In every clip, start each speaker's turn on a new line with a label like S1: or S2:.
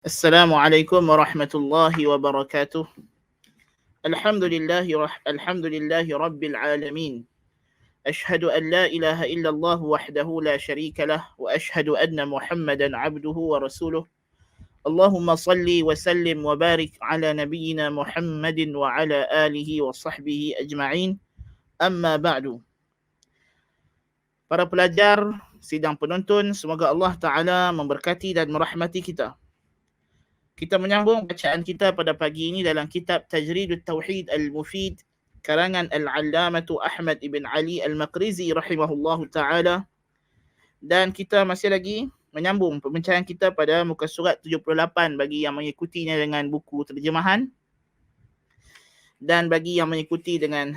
S1: Assalamualaikum warahmatullahi wabarakatuh. Alhamdulillahi rabbil alamin. Ashhadu an la ilaha illallah wahdahu la syarika lah wa ashhadu anna Muhammadan abduhu wa rasuluh. Allahumma salli wa sallim wa barik ala nabiyyina Muhammadin wa ala alihi wa sahbihi ajma'in. Amma ba'du. Para pelajar, sidang penonton, semoga Allah Ta'ala memberkati dan merahmati kita. Kita menyambung bacaan kita pada pagi ini dalam kitab Tajridut Tauhid Al-Mufid karangan Al-Allamatu Ahmad ibn Ali Al-Maqrizi rahimahullahu ta'ala. Dan kita masih lagi menyambung pembincangan kita pada muka surat 78 bagi yang mengikutinya dengan buku terjemahan. Dan bagi yang mengikuti dengan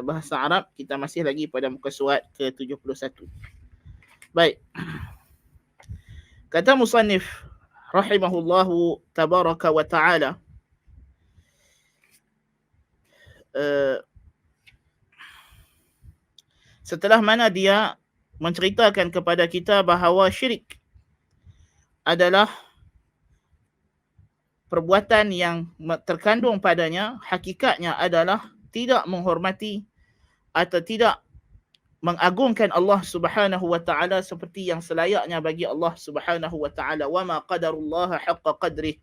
S1: bahasa Arab, kita masih lagi pada muka surat ke-71. Baik. Kata musannif rahimahullahu tabaraka wa ta'ala, setelah mana dia menceritakan kepada kita bahawa syirik adalah perbuatan yang terkandung padanya, hakikatnya adalah tidak menghormati atau tidak mengagungkan Allah Subhanahu wa ta'ala seperti yang selayaknya bagi Allah Subhanahu wa ta'ala. Wa ma qadarullaha haqqa qadrih.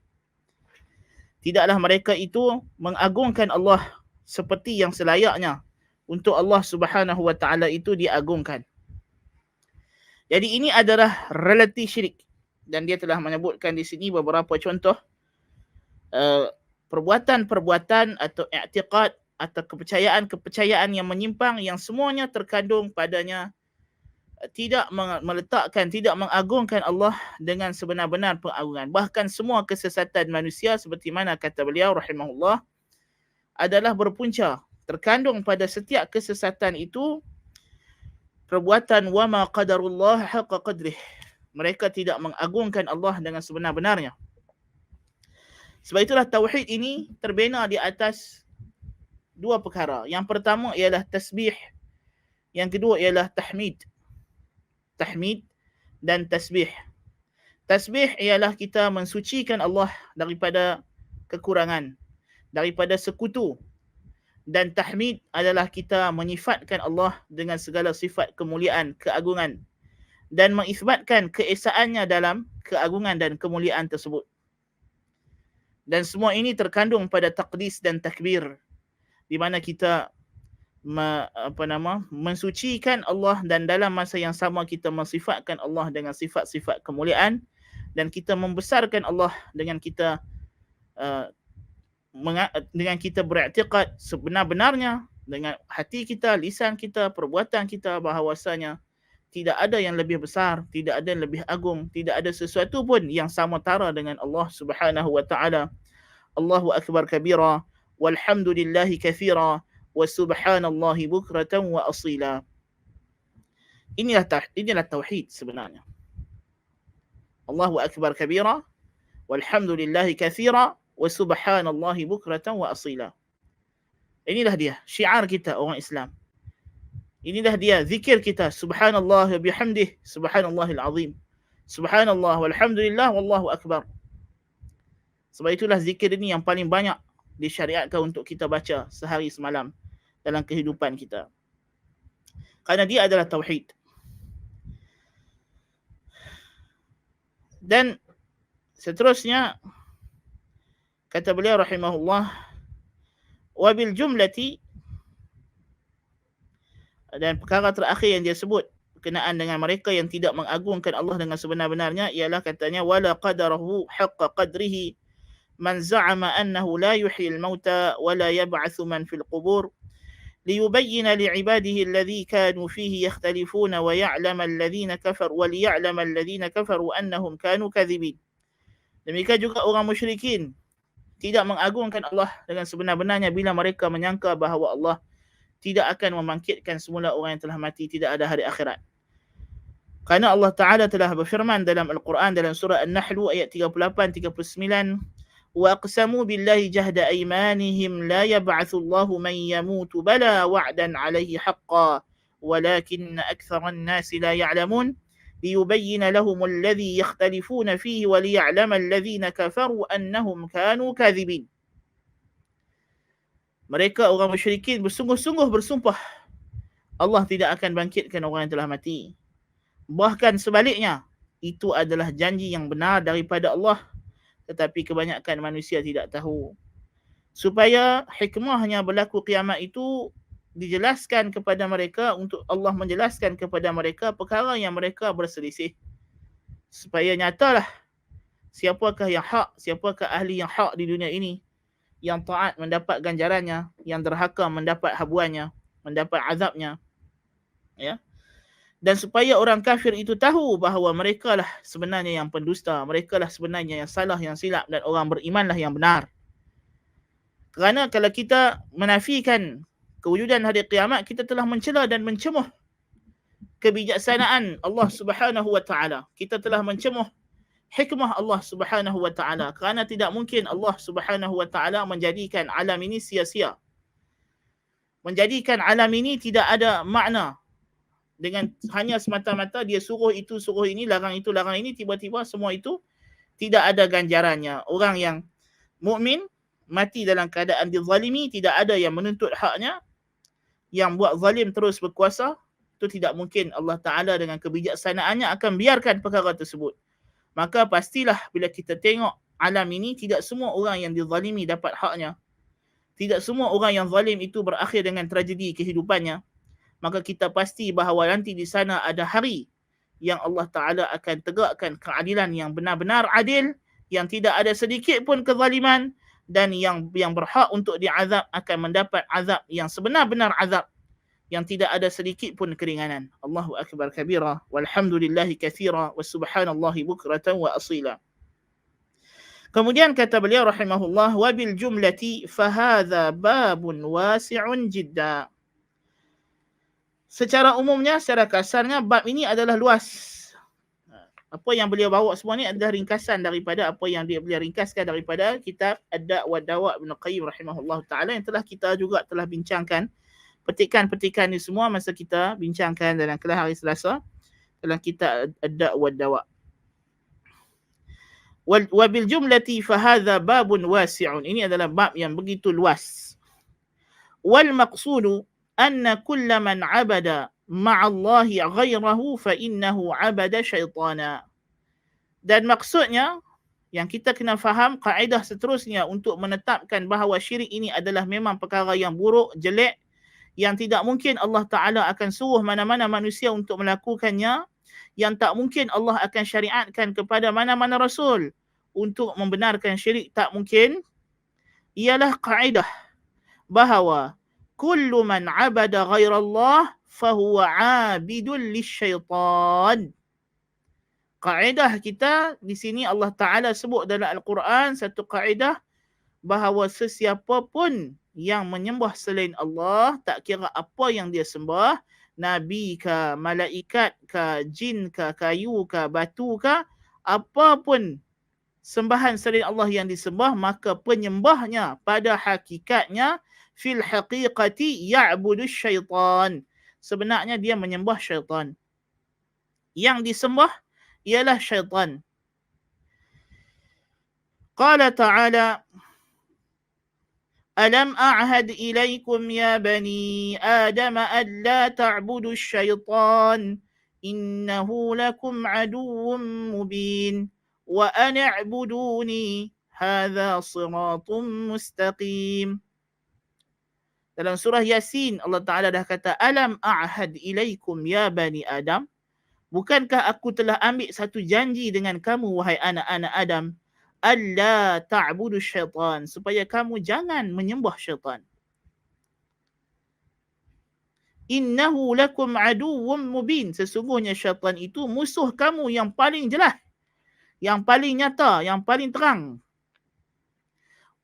S1: Tidaklah mereka itu mengagungkan Allah seperti yang selayaknya untuk Allah Subhanahu wa ta'ala itu diagungkan. Jadi ini adalah relati syirik, dan dia telah menyebutkan di sini beberapa contoh perbuatan-perbuatan atau i'tiqad atau kepercayaan yang menyimpang yang semuanya terkandung padanya tidak meletakkan, tidak mengagungkan Allah dengan sebenar-benar pengagungan. Bahkan semua kesesatan manusia seperti mana kata beliau rahimahullah adalah berpunca, terkandung pada setiap kesesatan itu perbuatan wa ma qadarullah haqqa qadrih. Mereka tidak mengagungkan Allah dengan sebenar-benarnya. Sebab itulah tauhid ini terbina di atas dua perkara. Yang pertama ialah tasbih. Yang kedua ialah tahmid. Tahmid dan tasbih. Tasbih ialah kita mensucikan Allah daripada kekurangan, daripada sekutu. Dan tahmid adalah kita menyifatkan Allah dengan segala sifat kemuliaan, keagungan, dan mengisbatkan keesaannya dalam keagungan dan kemuliaan tersebut. Dan semua ini terkandung pada taqdis dan takbir, di mana kita mensucikan Allah dan dalam masa yang sama kita mensifatkan Allah dengan sifat-sifat kemuliaan, dan kita membesarkan Allah dengan kita beriktikad sebenar-benarnya dengan hati kita, lisan kita, perbuatan kita bahawasanya tidak ada yang lebih besar, tidak ada yang lebih agung, tidak ada sesuatu pun yang sama tara dengan Allah Subhanahu wa ta'ala. Allahu akbar kabira walhamdulillahi katsira wa subhanallahi bukratan wa asila. Inilah tauhid sebenarnya. Allahu akbar kabira walhamdulillahi katsira wa subhanallahi bukratan wa asila. Inilah dia syiar kita orang Islam. Inilah dia zikir kita, subhanallah wa bihamdih subhanallahil azim. Subhanallah walhamdulillah wallahu akbar. Sebab itulah zikir ini yang paling banyak disyariatkan untuk kita baca sehari semalam dalam kehidupan kita. Kerana dia adalah tauhid. Dan seterusnya kata beliau rahimahullah, wa bil jumlati, dan perkara terakhir yang dia sebut berkenaan dengan mereka yang tidak mengagungkan Allah dengan sebenar-benarnya ialah katanya wala qadarahu haqqa qadrihi man za'ama annahu la yuhyil mauta wa la yab'athu man fil qubur liyubayyana li'ibadihi alladhi kanu fihi yakhtalifuna wa ya'lama alladhina kafaru wa liya'lama alladhina kafaru annahum kanu kadhibin. Demikian juga orang musyrikin tidak mengagungkan Allah dengan sebenar-benarnya bila mereka menyangka bahawa Allah tidak akan membangkitkan semula orang yang telah mati, tidak ada hari akhirat. Kerana Allah Ta'ala telah berfirman dalam Al-Quran dalam surah An-Nahl ayat 38-39, وَأَقْسَمُوا بِاللَّهِ جَهْدَ أَيْمَانِهِمْ لَا يَبْعَثُ اللَّهُ مَنْ يَمُوتُ بَلَى وَعْدًا عَلَيْهِ حَقًّا وَلَكِنَّ أَكْثَرَ النَّاسِ لَا يَعْلَمُونَ. ليبين لهم الذي يختلفون فيه وليعلم الذين كفروا أنهم كانوا كاذبين. Mereka orang musyrikin bersungguh-sungguh bersumpah Allah tidak akan bangkitkan orang yang telah mati. Bahkan sebaliknya, itu adalah janji yang benar daripada Allah, tetapi kebanyakan manusia tidak tahu. Supaya hikmahnya berlaku kiamat itu dijelaskan kepada mereka, untuk Allah menjelaskan kepada mereka perkara yang mereka berselisih. Supaya nyatalah siapakah yang hak, siapakah ahli yang hak di dunia ini. Yang taat mendapat ganjarannya, yang derhaka mendapat habuannya, mendapat azabnya. Ya. Dan supaya orang kafir itu tahu bahawa mereka lah sebenarnya yang pendusta, mereka lah sebenarnya yang salah, yang silap, dan orang berimanlah yang benar. Kerana kalau kita menafikan kewujudan hari kiamat, kita telah mencela dan mencemuh kebijaksanaan Allah Subhanahu wa taala. Kita telah mencemuh hikmah Allah Subhanahu wa taala, kerana tidak mungkin Allah Subhanahu wa taala menjadikan alam ini sia-sia. Menjadikan alam ini tidak ada makna. Dengan hanya semata-mata dia suruh itu, suruh ini, larang itu, larang ini, tiba-tiba semua itu tidak ada ganjarannya. Orang yang mukmin mati dalam keadaan dizalimi, tidak ada yang menuntut haknya. Yang buat zalim terus berkuasa, itu tidak mungkin Allah Ta'ala dengan kebijaksanaannya akan biarkan perkara tersebut. Maka pastilah bila kita tengok alam ini, tidak semua orang yang dizalimi dapat haknya. Tidak semua orang yang zalim itu berakhir dengan tragedi kehidupannya. Maka kita pasti bahawa nanti di sana ada hari yang Allah Ta'ala akan tegakkan keadilan yang benar-benar adil, yang tidak ada sedikit pun kezaliman, dan yang berhak untuk diazab akan mendapat azab yang sebenar-benar azab, yang tidak ada sedikit pun keringanan. Allahu akbar kabira, walhamdulillahi katsira, wa subhanallahi bukratan wa asila. Kemudian kata beliau rahimahullah, wa bil jumlati fahadha babun wasi'un jidda. Secara umumnya, secara kasarnya, bab ini adalah luas. Apa yang beliau bawa semua ni adalah ringkasan daripada apa yang beliau ringkaskan daripada kitab Ad-Da' wa Dawa' Ibn Qayyim rahimahullah ta'ala, yang kita juga telah bincangkan petikan-petikan ni semua masa kita bincangkan dalam kelas hari Selasa dalam kitab Ad-Da' wa Dawa'. Wa bil jumlati fa hadha babun wasi'un. Ini adalah bab yang begitu luas. Wal maqsudu anna kulla man 'abada ma'allahi ghairahu fa innahu 'abada syaitana. Dan maksudnya yang kita kena faham, kaedah seterusnya untuk menetapkan bahawa syirik ini adalah memang perkara yang buruk, jelek, yang tidak mungkin Allah Ta'ala akan suruh mana-mana manusia untuk melakukannya, yang tak mungkin Allah akan syariatkan kepada mana-mana Rasul untuk membenarkan syirik, tak mungkin, ialah kaedah bahawa kullu man abada ghairallah fahuwa abidun lisyaitan. Kaedah kita di sini Allah Ta'ala sebut dalam Al-Quran satu kaedah bahawa sesiapa pun yang menyembah selain Allah, tak kira apa yang dia sembah, nabi ke, malaikat ke, jin ke, kayu ke, batu ke, apa pun sembahan selain Allah yang disembah, maka penyembahnya pada hakikatnya fil haqiqati ya'budu syaitan. Sebenarnya dia menyembah syaitan. Yang disembah ialah syaitan. Qala ta'ala, Alam a'had ilaikum ya bani Adam an la ta'budu syaitan innahu lakum aduwwun mubin wa an a'buduni hadha siratun mustaqim. Dalam surah Yasin, Allah Ta'ala dah kata, Alam a'had ilaikum ya bani Adam. Bukankah aku telah ambil satu janji dengan kamu, wahai anak-anak Adam, alla ta'budu syaitan, supaya kamu jangan menyembah syaitan. Innahu lakum aduwwun mubin. Sesungguhnya syaitan itu musuh kamu yang paling jelas, yang paling nyata, yang paling terang.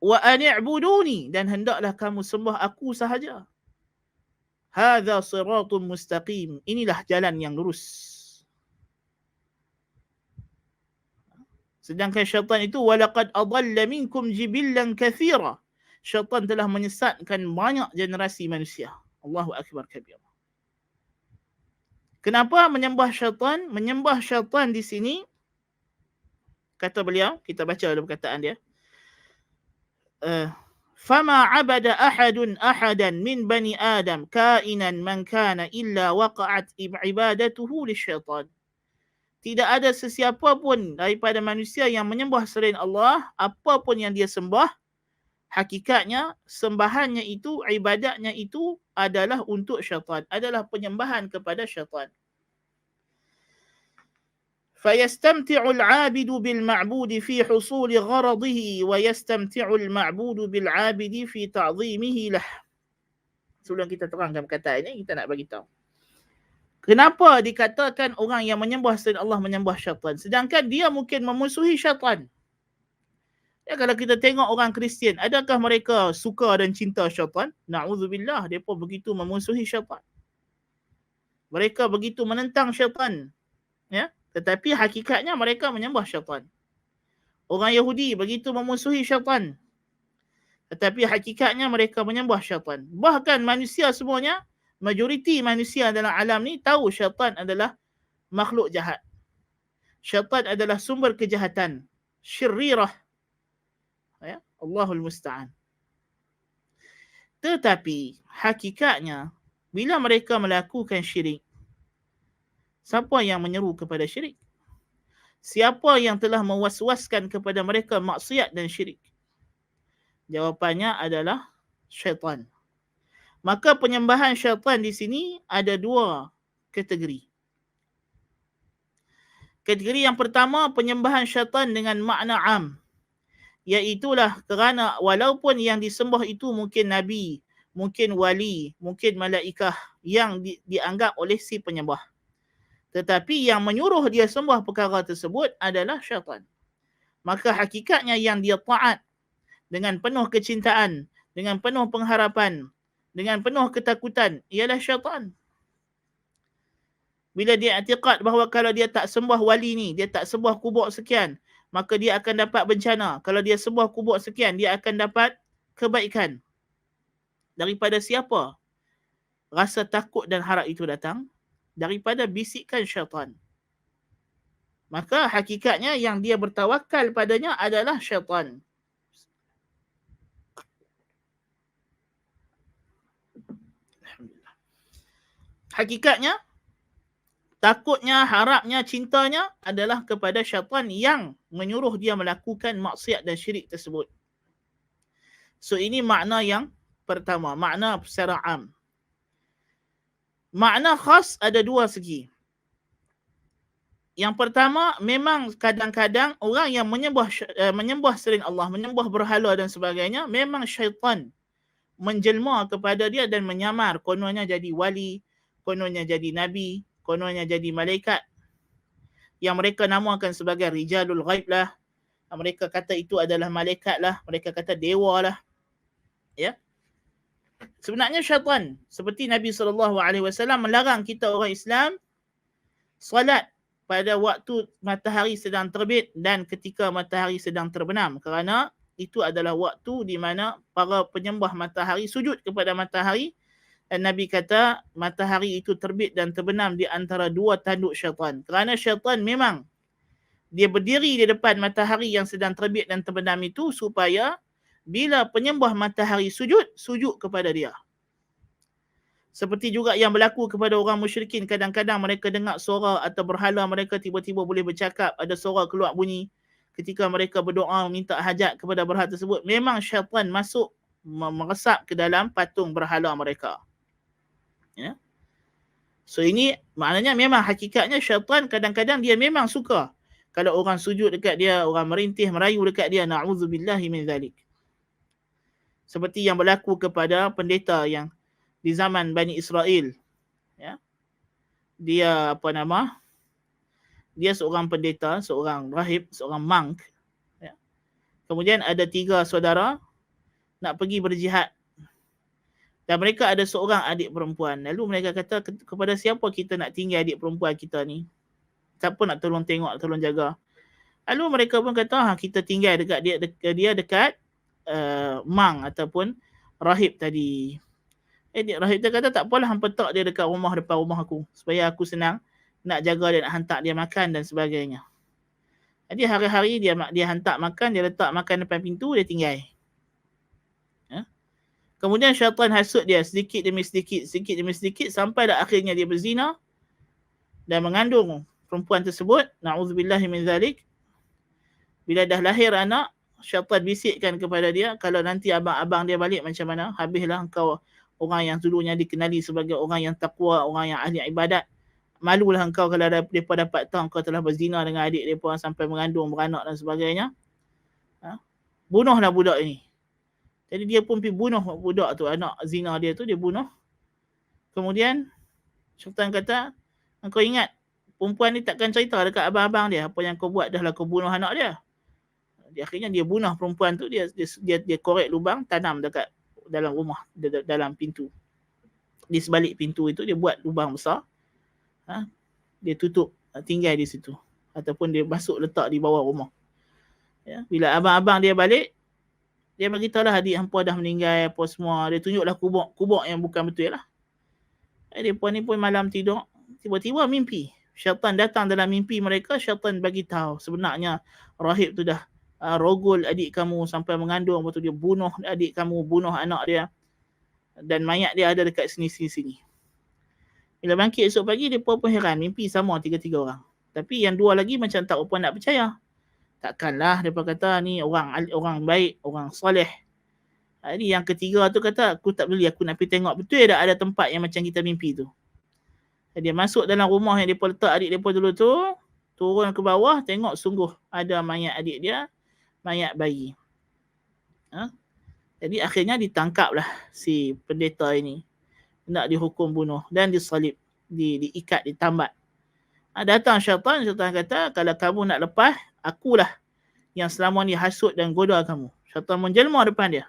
S1: Wa ani'buduni, dan hendaklah kamu sembah aku sahaja. Hadza siratun mustaqim. Inilah jalan yang lurus. Sedangkan syaitan itu walaqad adalla minkum jibillan katsira. Syaitan telah menyesatkan banyak generasi manusia. Allahu akbar kabir. Kenapa menyembah syaitan? Menyembah syaitan di sini, kata beliau, kita baca dalam perkataan dia. Fama abada ahadun ahadan min bani Adam kainan man kana illa waqa'at ibadatuhu lisyaitan. Tidak ada sesiapa pun daripada manusia yang menyembah selain Allah, apapun yang dia sembah, hakikatnya sembahannya itu, ibadatnya itu adalah untuk syaitan, adalah penyembahan kepada syaitan. فيستمتع العابد بالمعبود في حصول غرضه ويستمتع المعبود بالعابد في تعظيمه له. Sebelum kita terangkan perkataan ini, kita nak bagi tahu. Kenapa dikatakan orang yang menyembah selain Allah menyembah syaitan, sedangkan dia mungkin memusuhi syaitan? Ya, kalau kita tengok orang Kristian, adakah mereka suka dan cinta syaitan? Na'udzubillah, mereka begitu memusuhi syaitan. Mereka begitu menentang syaitan. Ya, tetapi hakikatnya mereka menyembah syaitan. Orang Yahudi begitu memusuhi syaitan, tetapi hakikatnya mereka menyembah syaitan. Bahkan manusia semuanya, majoriti manusia dalam alam ni tahu syaitan adalah makhluk jahat. Syaitan adalah sumber kejahatan, syirirah. Ya, Allahul Musta'an. Tetapi hakikatnya bila mereka melakukan syirik, siapa yang menyeru kepada syirik? Siapa yang telah mewaswaskan kepada mereka maksiat dan syirik? Jawapannya adalah syaitan. Maka penyembahan syaitan di sini ada dua kategori. Kategori yang pertama, penyembahan syaitan dengan makna am. Iaitulah kerana walaupun yang disembah itu mungkin nabi, mungkin wali, mungkin malaikah yang dianggap oleh si penyembah, tetapi yang menyuruh dia sembah perkara tersebut adalah syaitan. Maka hakikatnya yang dia taat dengan penuh kecintaan, dengan penuh pengharapan, dengan penuh ketakutan ialah syaitan. Bila dia i'tiqad bahawa kalau dia tak sembah wali ni, dia tak sembah kubur sekian, maka dia akan dapat bencana. Kalau dia sembah kubur sekian, dia akan dapat kebaikan. Daripada siapa rasa takut dan harap itu datang? Daripada bisikan syaitan. Maka hakikatnya yang dia bertawakal padanya adalah syaitan. Hakikatnya takutnya, harapnya, cintanya adalah kepada syaitan yang menyuruh dia melakukan maksiat dan syirik tersebut. So ini makna yang pertama, makna secara am. Makna khas ada dua segi. Yang pertama, memang kadang-kadang orang yang menyembah selain Allah, menyembah berhala dan sebagainya, memang syaitan menjelma kepada dia dan menyamar. Kononnya jadi wali, kononnya jadi nabi, kononnya jadi malaikat, yang mereka namakan sebagai rijalul ghaib lah. Mereka kata itu adalah malaikat lah, mereka kata dewa lah. Ya. Sebenarnya syaitan, seperti Nabi SAW melarang kita orang Islam salat pada waktu matahari sedang terbit dan ketika matahari sedang terbenam, kerana itu adalah waktu di mana para penyembah matahari sujud kepada matahari. Dan Nabi kata matahari itu terbit dan terbenam di antara dua tanduk syaitan. Kerana syaitan memang dia berdiri di depan matahari yang sedang terbit dan terbenam itu supaya bila penyembah matahari sujud, sujud kepada dia. Seperti juga yang berlaku kepada orang musyrikin, kadang-kadang mereka dengar suara atau berhala mereka tiba-tiba boleh bercakap, ada suara keluar bunyi ketika mereka berdoa minta hajat kepada berhala tersebut. Memang syaitan masuk meresap ke dalam patung berhala mereka. Ya. So ini maknanya memang hakikatnya syaitan kadang-kadang dia memang suka kalau orang sujud dekat dia, orang merintih, merayu dekat dia. Na'udzubillahi min zalik. Seperti yang berlaku kepada pendeta yang di zaman Bani Israel. Ya. Dia dia seorang pendeta, seorang rahib, seorang monk. Ya. Kemudian ada 3 saudara nak pergi berjihad. Dan mereka ada seorang adik perempuan. Lalu mereka kata, kepada siapa kita nak tinggal adik perempuan kita ni? Siapa nak tolong tengok, tolong jaga? Lalu mereka pun kata, kita tinggal dekat dia dekat monk ataupun rahib tadi. Dia rahib tu kata tak apalah, hampa letak dia dekat rumah, depan rumah aku, supaya aku senang nak jaga dia, nak hantar dia makan dan sebagainya. Jadi hari-hari dia hantar makan, dia letak makan depan pintu, dia tinggal. Kemudian syaitan hasut dia sedikit demi sedikit, sampai dah akhirnya dia berzina dan mengandung perempuan tersebut. Na'udzubillahi min zalik. Bila dah lahir anak, syaitan bisikkan kepada dia, kalau nanti abang-abang dia balik macam mana, habislah engkau orang yang dulunya dikenali sebagai orang yang takwa, orang yang ahli ibadat. Malulah engkau kalau mereka dapat tahu kau telah berzina dengan adik mereka sampai mengandung, beranak dan sebagainya. Bunuhlah budak ini. Jadi dia pun pergi bunuh budak tu, anak zina dia tu dia bunuh. Kemudian syaitan kata, engkau ingat perempuan ni takkan cerita dekat abang-abang dia apa yang kau buat, dahlah kau bunuh anak dia. Akhirnya dia bunuh perempuan tu, dia korek lubang, tanam dekat dalam rumah, dalam pintu. Di sebalik pintu itu dia buat lubang besar. Dia tutup, tinggal di situ. Ataupun dia masuk letak di bawah rumah. Bila abang-abang dia balik, dia beritahulah adik hampa dah meninggal apa semua. Dia tunjuklah kubur yang bukan betul lah. Dia pun ni pun malam tidur, tiba-tiba mimpi. Syaitan datang dalam mimpi mereka, syaitan bagi tahu sebenarnya rahib tu dah rogol adik kamu sampai mengandung, lepas tu dia bunuh adik kamu, bunuh anak dia. Dan mayat dia ada dekat sini. Bila bangkit esok pagi, dia pun heran, mimpi sama 3 orang. Tapi yang 2 lagi macam tak apa nak percaya. Takkanlah mereka kata ni orang baik, orang soleh. Jadi yang ketiga tu kata, aku tak beli, aku nak pergi tengok betul tak ada tempat yang macam kita mimpi tu. Jadi dia masuk dalam rumah yang mereka letak adik mereka dulu tu, turun ke bawah, tengok sungguh ada mayat adik dia, mayat bayi. Jadi akhirnya ditangkaplah si pendeta ini, nak dihukum bunuh dan disalib, diikat, ditambat. Datang syaitan kata, kalau kamu nak lepas, akulah yang selama ni hasut dan goda kamu. Syaitan menjelma depan dia.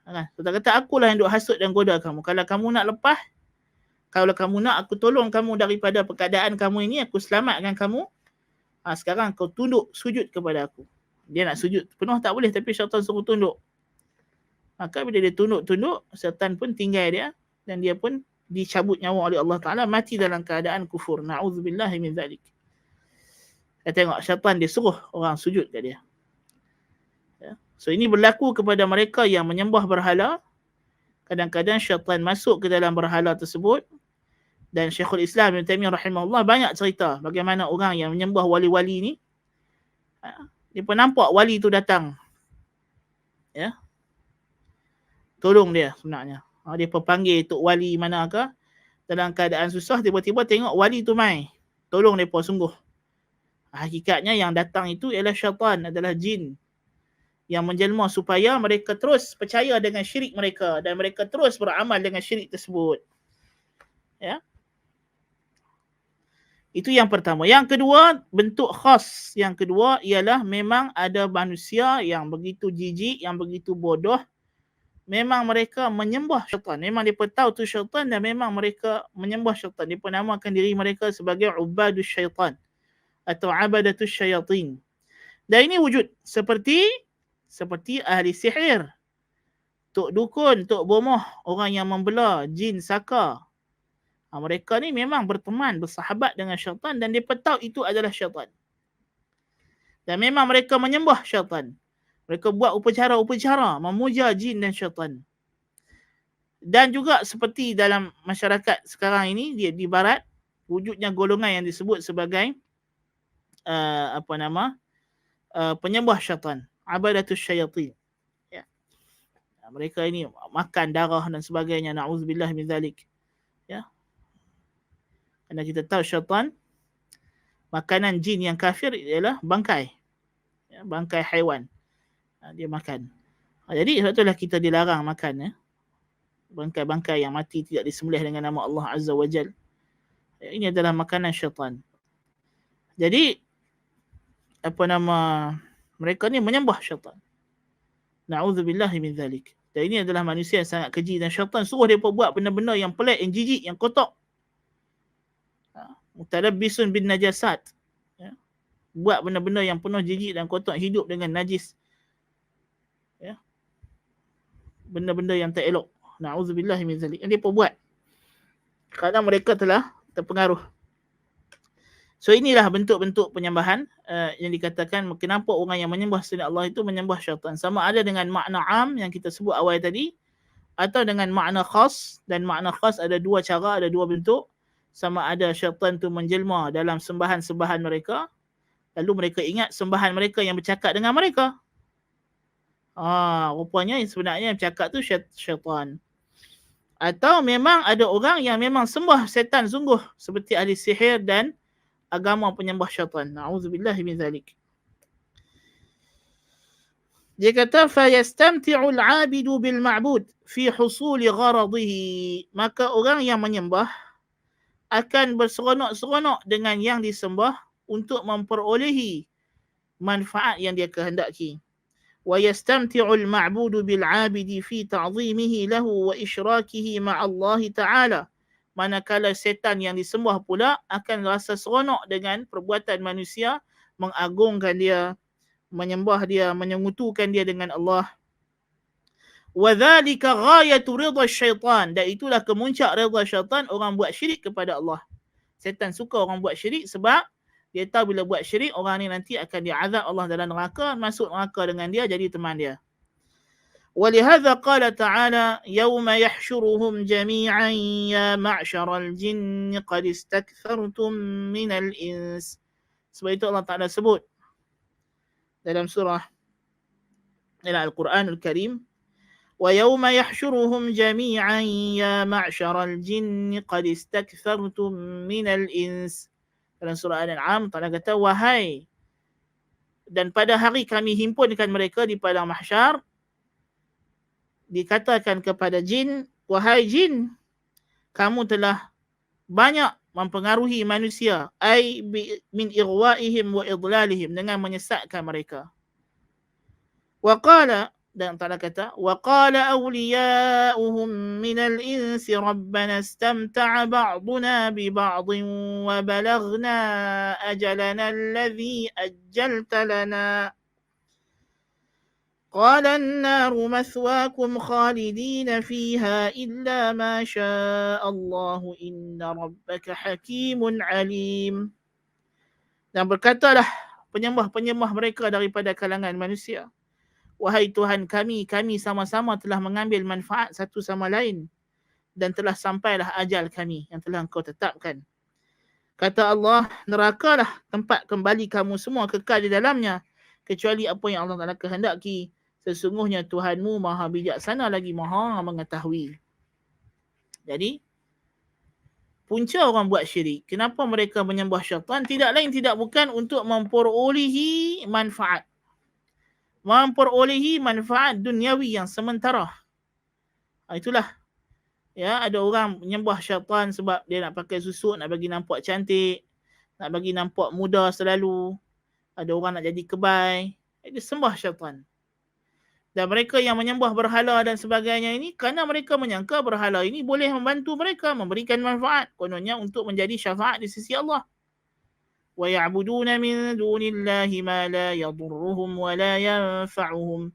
S1: Syaitan kata, akulah yang duk hasut dan goda kamu. Kalau kamu nak lepas, kalau kamu nak aku tolong kamu daripada keadaan kamu ini, aku selamatkan kamu, sekarang kau tunduk, sujud kepada aku. Dia nak sujud penuh tak boleh, tapi syaitan suruh tunduk. Maka bila dia tunduk, syaitan pun tinggal dia, dan dia pun dicabut nyawa oleh Allah Ta'ala, mati dalam keadaan kufur. Na'udzubillahi min zalik. Kita tengok syaitan dia suruh orang sujud kat dia. So ini berlaku kepada mereka yang menyembah berhala. Kadang-kadang syaitan masuk ke dalam berhala tersebut. Dan Syekhul Islam Ibn Taimiyah rahimahullah banyak cerita bagaimana orang yang menyembah wali-wali ni, dia pun nampak wali tu datang, tolong dia sebenarnya. Dia pun panggil tok wali manakah dalam keadaan susah, tiba-tiba tengok wali tu mai, tolong mereka sungguh. Hakikatnya yang datang itu ialah syaitan, adalah jin yang menjelma supaya mereka terus percaya dengan syirik mereka dan mereka terus beramal dengan syirik tersebut. Itu yang pertama. Yang kedua, bentuk khas yang kedua ialah memang ada manusia yang begitu jijik, yang begitu bodoh. Memang mereka menyembah syaitan. Memang mereka tahu tu syaitan dan memang mereka menyembah syaitan. Mereka namakan diri mereka sebagai ubadus syaitan atau abadatus syayatin. Dan ini wujud seperti ahli sihir, tok dukun, tok bomoh, orang yang membela, jin, saka. Mereka ni memang berteman, bersahabat dengan syaitan dan mereka tahu itu adalah syaitan. Dan memang mereka menyembah syaitan. Mereka buat upacara-upacara memuja jin dan syaitan. Dan juga seperti dalam masyarakat sekarang ini, di barat, wujudnya golongan yang disebut sebagai penyembah syaitan, abadatus syayatin. Mereka ini makan darah dan sebagainya, na'udzubillah min zalik. Kerana kita tahu syaitan, makanan jin yang kafir ialah bangkai. Bangkai haiwan. Dia makan. Jadi sebab itulah kita dilarang makan. Bangkai-bangkai yang mati tidak disembelih dengan nama Allah Azza wa Jal. Ini adalah makanan syaitan. Jadi, mereka ni menyembah syaitan. Na'udzubillahi min zalik. Dan ini adalah manusia yang sangat keji dan syaitan suruh dia buat benda-benda yang pelik, yang jijik, yang kotor. Mutalabbisun bin najasat. Buat benda-benda yang penuh jijik dan kotor, hidup dengan najis. Benda-benda yang tak elok Na'udzubillah min zalik. Yang mereka buat kerana mereka telah terpengaruh. So inilah bentuk-bentuk penyembahan yang dikatakan kenapa orang yang menyembah selain Allah itu menyembah syaitan. Sama ada dengan makna am yang kita sebut awal tadi atau dengan makna khas, dan makna khas ada dua cara, ada dua bentuk. Sama ada syaitan itu menjelma dalam sembahan-sembahan mereka, lalu mereka ingat sembahan mereka yang bercakap dengan mereka. Rupanya sebenarnya yang bercakap tu syaitan. Atau memang ada orang yang memang sembah setan sungguh seperti ahli sihir dan agama penyembah syaitan. Na'udzubillah min zalik. Dia kata fayastamti'u al-'abidu bil ma'bud fi husuli gharadihi. Maka orang yang menyembah akan berseronok-seronok dengan yang disembah untuk memperolehi manfaat yang dia kehendaki. Wa yastamti'u al-ma'budu bil 'abidi fi ta'zimihi lahu wa isyrakihi ma'allah ta'ala. Manakala setan yang disembah pula akan rasa seronok dengan perbuatan manusia, mengagungkan dia, menyembah dia, menyekutukan dia dengan Allah. Wa dhalika ghayatu ridha syaitan. Dan itulah kemuncak ridha syaitan, orang buat syirik kepada Allah. Setan suka orang buat syirik sebab dia tahu bila buat syirik orang ni nanti akan diazab Allah dalam neraka, masuk neraka dengan dia, jadi teman dia. ولهذا قال تعالى يوم يحشرهم جميعا يا معشر الجن قد استكثرتم من الإنس. Sebab itu Allah Ta'ala sebut dalam surah dalam Al-Quran Al-Karim, وَيَوْمَ يَحْشُرُهُمْ جَمِيعًا يَا مَعْشَرَ الْجِنِّ قَدْ اسْتَكْثَرْتُمْ مِنَ الْإِنسِ. Dalam surah Al-An'am Ta'ala kata, wahai, dan pada hari kami himpunkan mereka di padang mahsyar, dikatakan kepada jin, wahai jin, kamu telah banyak mempengaruhi manusia, ai min irwaihim wa idlalihim, dengan menyesatkan mereka. Wa qala, dan Ta'ala kata, wa qala awliya'uhum minal insi rabbana istamta'a ba'duna bi ba'din wa balaghna ajalana alladhi ajjalta lana. قال النار مثواكم خالدين فيها إلا ما شاء الله إن ربك حكيم عليم. Dan berkatalah penyembah-penyembah mereka daripada kalangan manusia, wahai Tuhan kami, kami sama-sama telah mengambil manfaat satu sama lain dan telah sampailah ajal kami yang telah Engkau tetapkan. Kata Allah, nerakalah tempat kembali kamu semua, kekal di dalamnya, kecuali apa yang Allah Ta'ala kehendaki. Sesungguhnya Tuhanmu maha bijaksana lagi maha mengetahui. Jadi, punca orang buat syirik, kenapa mereka menyembah syaitan? Tidak lain tidak bukan untuk memperolehi manfaat. Memperolehi manfaat duniawi yang sementara. Itulah. Ya, ada orang menyembah syaitan sebab dia nak pakai susuk, nak bagi nampak cantik, nak bagi nampak muda selalu. Ada orang nak jadi kebai. Dia sembah syaitan. Dan mereka yang menyembah berhala dan sebagainya ini, kerana mereka menyangka berhala ini boleh membantu mereka, memberikan manfaat, kononnya untuk menjadi syafaat di sisi Allah. Wa ya'buduna min dunillahi ma la yadurruhum wa la yanfa'uhum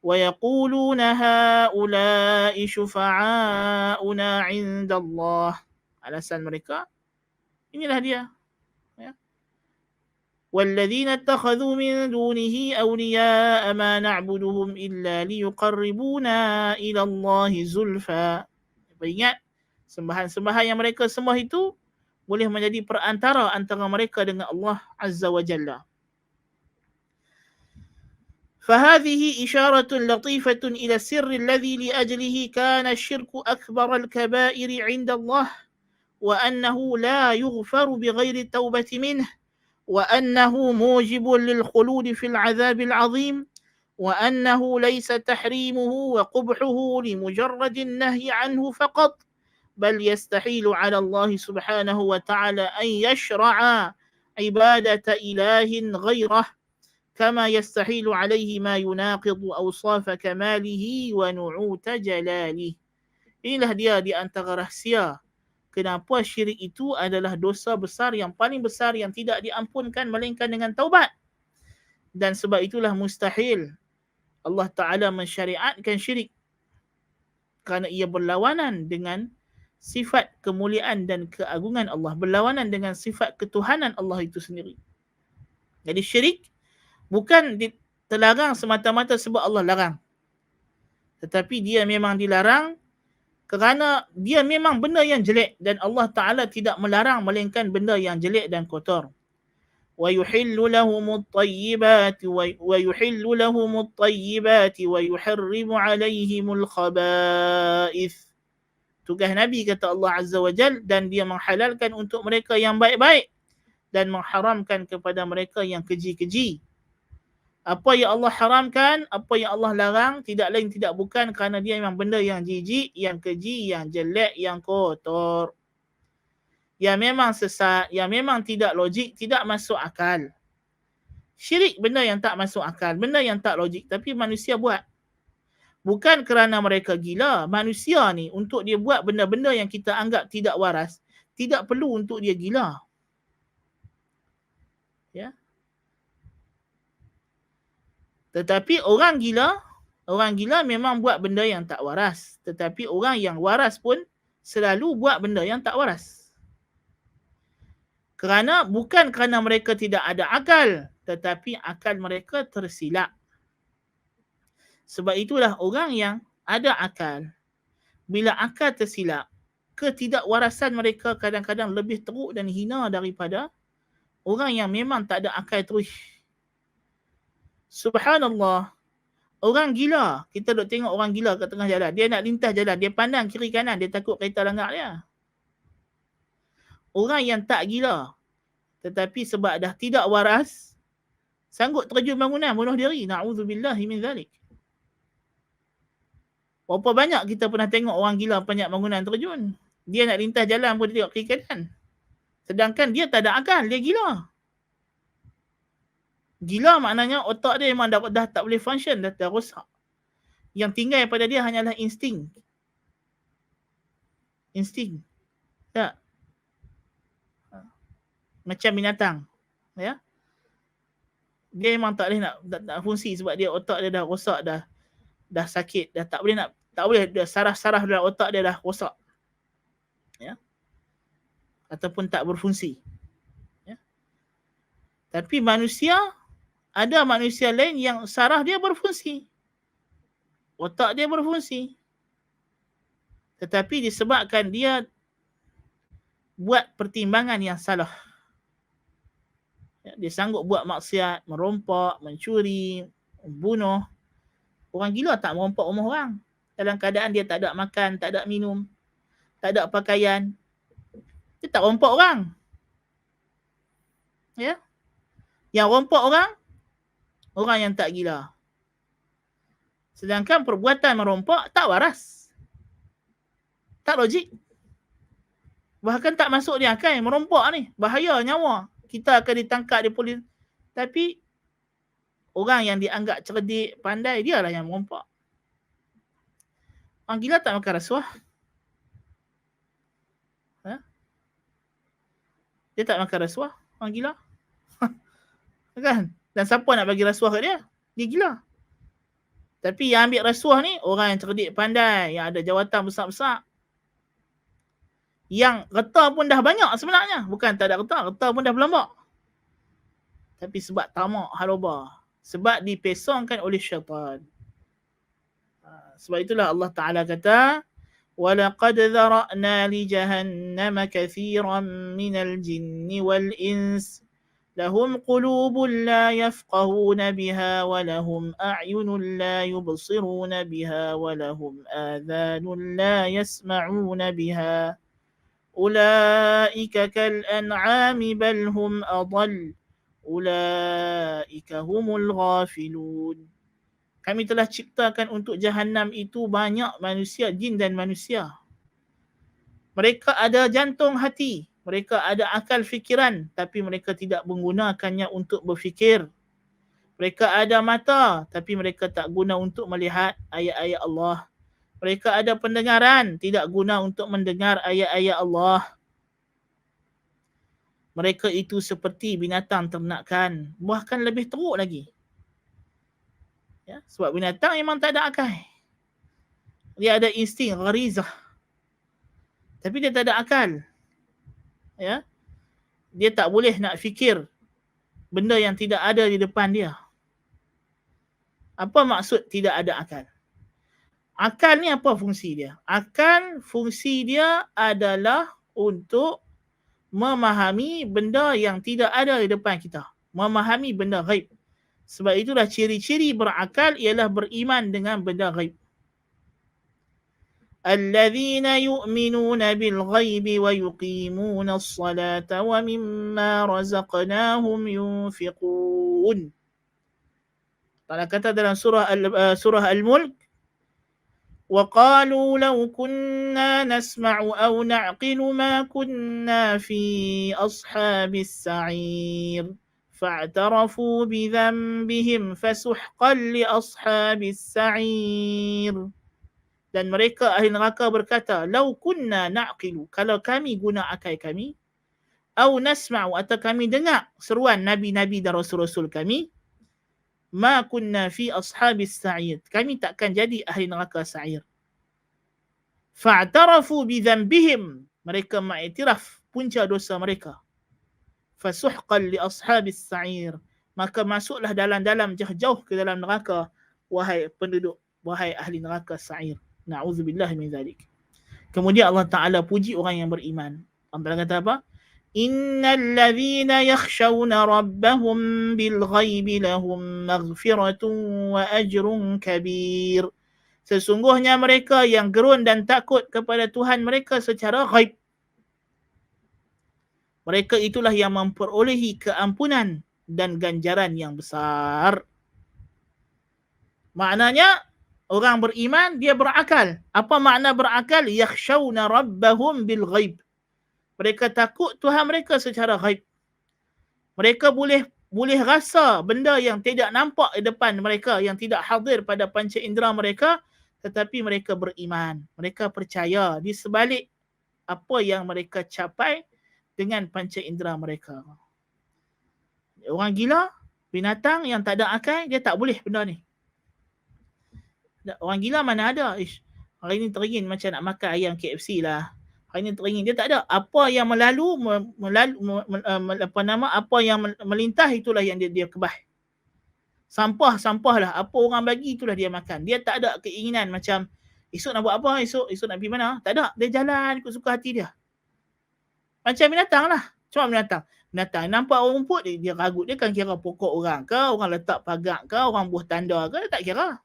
S1: wa yaquluna haula'i syufa'auna 'inda Allah. Alasan mereka, inilah dia. والذين اتخذوا من دونه أولياء ما نعبدهم إلا ليقربونا إلى الله زلفى. Ingat, sembahan-sembahan yang mereka sembah itu boleh menjadi perantara antara mereka dengan Allah Azza wa Jalla. فهذه إشارة لطيفة إلى السر الذي لأجله كان الشرك أكبر الكبائر عند الله، وأنه لا يغفر بغير التوبة منه، وأنه موجب للخلود في العذاب العظيم، وأنه ليس تحريمه وقبحه لمجرد النهي عنه فقط، بل يستحيل على الله سبحانه وتعالى أن يشرع عبادة إله غيره، كما يستحيل عليه ما يناقض أوصاف كماله ونعوت جلاله. Inilah dia di antara rahsia kenapa syirik itu adalah dosa besar yang paling besar yang tidak diampunkan melainkan dengan taubat. Dan sebab itulah mustahil Allah Ta'ala mensyariatkan syirik. kerana ia berlawanan dengan sifat kemuliaan dan keagungan Allah, berlawanan dengan sifat ketuhanan Allah itu sendiri. Jadi syirik bukan terlarang semata-mata sebab Allah larang, tetapi dia memang dilarang kerana dia memang benda yang jelek dan Allah Ta'ala tidak melarang melainkan benda yang jelek dan kotor. وَيُحِلُّ لَهُمُ الطَّيِّبَاتِ وَيُحِلُّ لَهُمُ الطَّيِّبَاتِ وَيُحَرِّمُ عَلَيْهِمُ الْخَبَائِثِ. Tugas Nabi kata Allah Azza wa Jal, dan dia menghalalkan untuk mereka yang baik-baik dan mengharamkan kepada mereka yang keji-keji. Apa yang Allah haramkan, apa yang Allah larang, tidak lain tidak bukan kerana dia memang benda yang jijik, yang keji, yang jelek, yang kotor. Yang memang sesat, yang memang tidak logik, tidak masuk akal. Syirik benda yang tak masuk akal, benda yang tak logik, tapi manusia buat. Bukan kerana mereka gila. Manusia ni untuk dia buat benda-benda yang kita anggap tidak waras, tidak perlu untuk dia gila. Ya. Tetapi orang gila memang buat benda yang tak waras. Tetapi orang yang waras pun selalu buat benda yang tak waras. Bukan kerana mereka tidak ada akal, tetapi akal mereka tersilap. Sebab itulah orang yang ada akal, bila akal tersilap, ketidakwarasan mereka kadang-kadang lebih teruk dan hina daripada orang yang memang tak ada akal terus. Subhanallah. Orang gila, kita duk tengok orang gila kat tengah jalan. Dia nak lintas jalan, dia pandang kiri kanan, dia takut kereta langgar dia. Orang yang tak gila, tetapi sebab dah tidak waras, sanggup terjun bangunan, bunuh diri. Na'udzubillahi min zalik. Berapa banyak kita pernah tengok orang gila panjat bangunan terjun. Dia nak lintas jalan pun dia tengok kiri kanan. Sedangkan dia tak ada akal, dia gila. Gila maknanya otak dia memang dah tak boleh function, dah rosak. Yang tinggal pada dia hanyalah insting. Insting. Tak. Macam binatang. Ya. Dia memang tak boleh nak fungsi sebab dia otak dia dah rosak, dah sakit, dah tak boleh dah saraf-saraf dalam otak dia dah rosak. Ya. Ataupun tak berfungsi. Ya. Tapi ada manusia lain yang saraf dia berfungsi. Otak dia berfungsi. Tetapi disebabkan dia buat pertimbangan yang salah. Dia sanggup buat maksiat, merompak, mencuri, membunuh. Orang gila tak merompak rumah orang. Dalam keadaan dia tak ada makan, tak ada minum, tak ada pakaian. Dia tak rompak orang. Ya. Yang rompak orang yang tak gila. Sedangkan perbuatan merompak tak waras. Tak logik. Bahkan tak masuk di akal. Merompak ni bahaya nyawa. Kita akan ditangkap di polis. Tapi orang yang dianggap cerdik, pandai, dialah yang merompak. Orang gila tak makan rasuah. Ha? Dia tak makan rasuah, orang gila. Kan? Dan siapa nak bagi rasuah kat dia? Dia gila. Tapi yang ambil rasuah ni, orang yang cerdik, pandai, yang ada jawatan besar-besar. Yang reta pun dah banyak sebenarnya. Bukan tak ada reta pun dah berlambak. Tapi sebab tamak harobah. Sebab dipesongkan oleh syaitan. Sebab itulah Allah Ta'ala kata, وَلَقَدْ ذَرَأْنَا لِجَهَنَّمَ كَثِيرًا مِنَ الْجِنِّ وَالْإِنسِ لَهُمْ قُلُوبٌ لَا يَفْقَهُونَ بِهَا وَلَهُمْ أَعْيُنٌ لَا يُبْصِرُونَ بِهَا وَلَهُمْ آذَانٌ لَا يَسْمَعُونَ بِهَا أُولَئِكَ كَالْأَنْعَامِ بَلْ هُمْ أَضَلُّ أُولَئِكَ هُمُ الْغَافِلُونَ. Kami telah ciptakan untuk Jahannam itu banyak manusia, jin dan manusia. Mereka ada jantung hati, mereka ada akal fikiran, tapi mereka tidak menggunakannya untuk berfikir. Mereka ada mata, tapi mereka tak guna untuk melihat ayat-ayat Allah. Mereka ada pendengaran, tidak guna untuk mendengar ayat-ayat Allah. Mereka itu seperti binatang ternakan, bahkan lebih teruk lagi. Ya, sebab binatang memang tak ada akal. Dia ada insting, gharizah. Tapi dia tak ada akal. Ya. Dia tak boleh nak fikir benda yang tidak ada di depan dia. Apa maksud tidak ada akal? Akal ni apa fungsi dia? Akal fungsi dia adalah untuk memahami benda yang tidak ada di depan kita. Memahami benda ghaib. Sebab itulah ciri-ciri berakal ialah beriman dengan benda ghaib. الذين يؤمنون بالغيب ويقيمون الصلاة ومما رزقناهم ينفقون. Kalau kata dalam surah Al-Mulk, وقالوا لو كنا نسمع أو نعقل ما كنا في أصحاب السعير فاعترفوا بذنبهم فسحقا لأصحاب السعير. Dan mereka ahli neraka berkata, lau kunna na'qilu, kalau kami guna akal kami, au nasma'u, atau kami dengar seruan nabi-nabi dan rasul-rasul kami, ma kunna fi ashabis sa'ir, kami takkan jadi ahli neraka sa'ir. Fa'tarafu bi dhanbihim, mereka mengiktiraf punca dosa mereka. Fasuhqan li ashabis sa'ir, maka masuklah dalam-dalam jauh ke dalam neraka, wahai penduduk, wahai ahli neraka sa'ir. Na'udzubillah min zalik. Kemudian Allah Ta'ala puji orang yang beriman. Allah kata apa? Innal ladhina yakhshawna rabbahum bil ghaibi lahum maghfiratun wa ajrun kabir. Sesungguhnya mereka yang gerun dan takut kepada Tuhan mereka secara ghaib, mereka itulah yang memperolehi keampunan dan ganjaran yang besar. Maknanya orang beriman dia berakal. Apa makna berakal? Yakhshawna rabbahum bil ghaib. Mereka takut Tuhan mereka secara ghaib. Mereka boleh rasa benda yang tidak nampak di depan mereka, yang tidak hadir pada panca indera mereka, tetapi mereka beriman. Mereka percaya di sebalik apa yang mereka capai dengan panca indera mereka. Orang gila, binatang yang tak ada akal, dia tak boleh benda ni. Orang gila mana ada? Hari ni teringin macam nak makan ayam KFC lah. Hari ni teringin, dia tak ada. Apa yang apa yang melintas itulah yang dia kebah. Sampah lah. Apa orang bagi itulah dia makan. Dia tak ada keinginan macam esok nak buat apa, esok nak pergi mana. Tak ada. Dia jalan ikut suka hati dia. Macam binatang lah. Cuma binatang nampak orang rumput, dia ragut. Dia kan kira pokok orang ke, orang letak pagar ke, orang buah tanda ke, dia tak kira.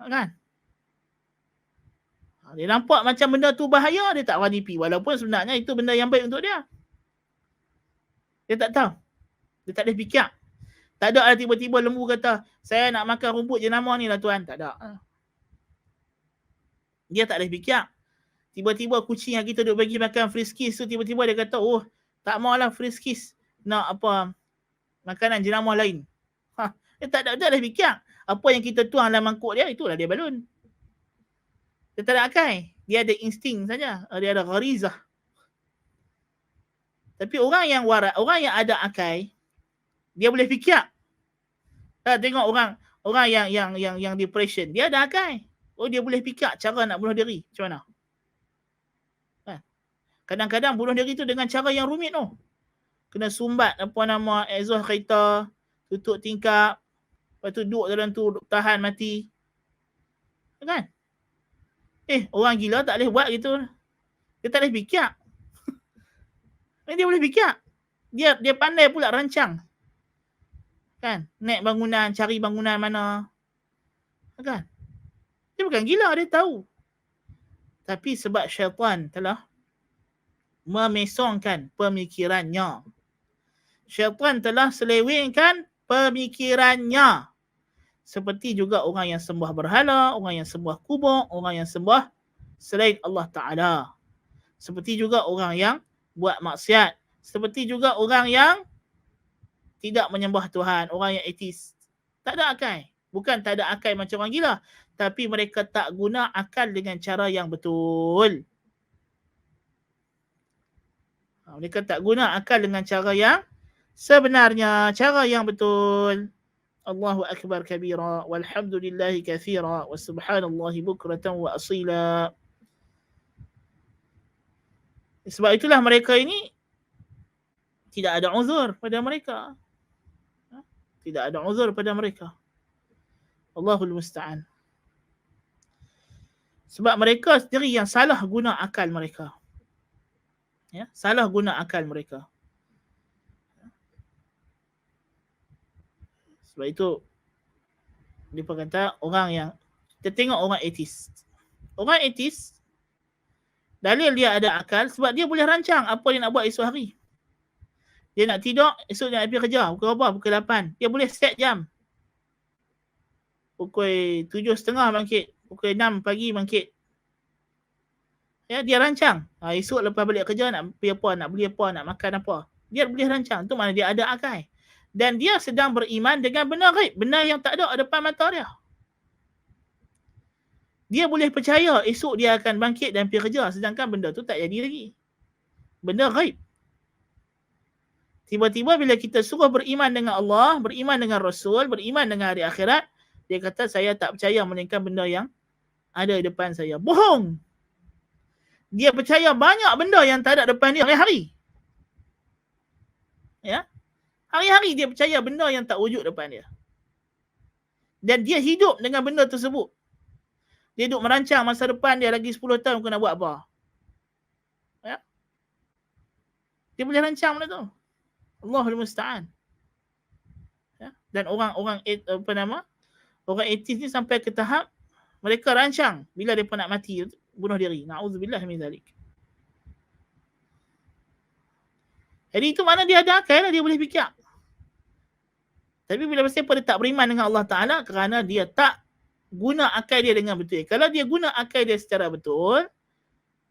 S1: Kan? Dia nampak macam benda tu bahaya, dia tak berani pergi. Walaupun sebenarnya itu benda yang baik untuk dia. Dia tak tahu. Dia tak ada fikir. Tak ada tiba-tiba lembu kata, saya nak makan rumput jenama ni lah tuan. Tak ada. Dia tak ada fikir. Tiba-tiba kucing yang kita duk bagi makan friskies tu, tiba-tiba dia kata, oh tak maulah friskies. Nak apa, makanan jenama lain. Dia tak ada fikir. Apa yang kita tuang dalam mangkuk dia, itulah dia balun. Dia tak ada akal. Dia ada insting saja. Dia ada gharizah. Tapi orang yang waras, orang yang ada akal, dia boleh fikir. Tengok orang yang depression, dia ada akal. Oh, dia boleh fikir cara nak bunuh diri. Macam mana? Kadang-kadang bunuh diri tu dengan cara yang rumit tu. Kena sumbat exhaust kereta, tutup tingkap, lepas tu duduk dalam tu, tahan mati. Kan? Orang gila tak boleh buat gitu. Dia tak boleh fikir. Dia boleh fikir. Dia pandai pula rancang. Kan? Naik bangunan, cari bangunan mana. Kan? Dia bukan gila, dia tahu. Tapi sebab syaitan telah memesongkan pemikirannya. Syaitan telah selewengkan pemikirannya. Seperti juga orang yang sembah berhala, orang yang sembah kubur, orang yang sembah selain Allah Ta'ala. Seperti juga orang yang buat maksiat. Seperti juga orang yang tidak menyembah Tuhan, orang yang ateis. Tak ada akal. Bukan tak ada akal macam orang gila. Tapi mereka tak guna akal dengan cara yang betul. Mereka tak guna akal dengan cara yang sebenarnya, cara yang betul. Allahu akbar kabira walhamdulillahi katsira wa subhanallahi bukratan wa asila. Sebab itulah mereka ini tidak ada uzur pada mereka. Tidak ada uzur pada mereka. Allahul musta'an. Sebab mereka sendiri yang salah guna akal mereka. Ya, salah guna akal mereka. Sebab itu dia kata orang yang kita tengok orang ateis. Orang ateis dalil dia ada akal sebab dia boleh rancang apa dia nak buat esok hari. Dia nak tidur, esok dia nak pergi kerja. Pukul berapa? Pukul 8. Dia boleh set jam. Pukul 7.30 bangkit. Pukul 6 pagi bangkit. Ya, dia rancang. Esok lepas balik kerja nak pergi apa, nak beli apa, nak makan apa. Dia boleh rancang. Itu mana dia ada akal. Dan dia sedang beriman dengan benda ghaib. Benda yang tak ada depan mata dia. Dia boleh percaya esok dia akan bangkit dan pergi kerja. Sedangkan benda tu tak jadi lagi. Benda ghaib. Tiba-tiba bila kita suruh beriman dengan Allah, beriman dengan Rasul, beriman dengan hari akhirat, dia kata saya tak percaya melainkan benda yang ada di depan saya. Bohong. Dia percaya banyak benda yang tak ada depan dia hari-hari. Ya. Hari-hari dia percaya benda yang tak wujud depan dia. Dan dia hidup dengan benda tersebut. Dia duduk merancang masa depan dia lagi 10 tahun kena buat apa. Ya. Dia boleh rancang benda tu. Allahul musta'an. Ya. Dan orang orang etis ni sampai ke tahap mereka rancang bila mereka nak mati bunuh diri. Na'udzubillah min zalik. Jadi itu mana dia ada akal lah, dia boleh fikir. Tapi bila mereka dia tak beriman dengan Allah Ta'ala kerana dia tak guna akal dia dengan betul. Kalau dia guna akal dia secara betul,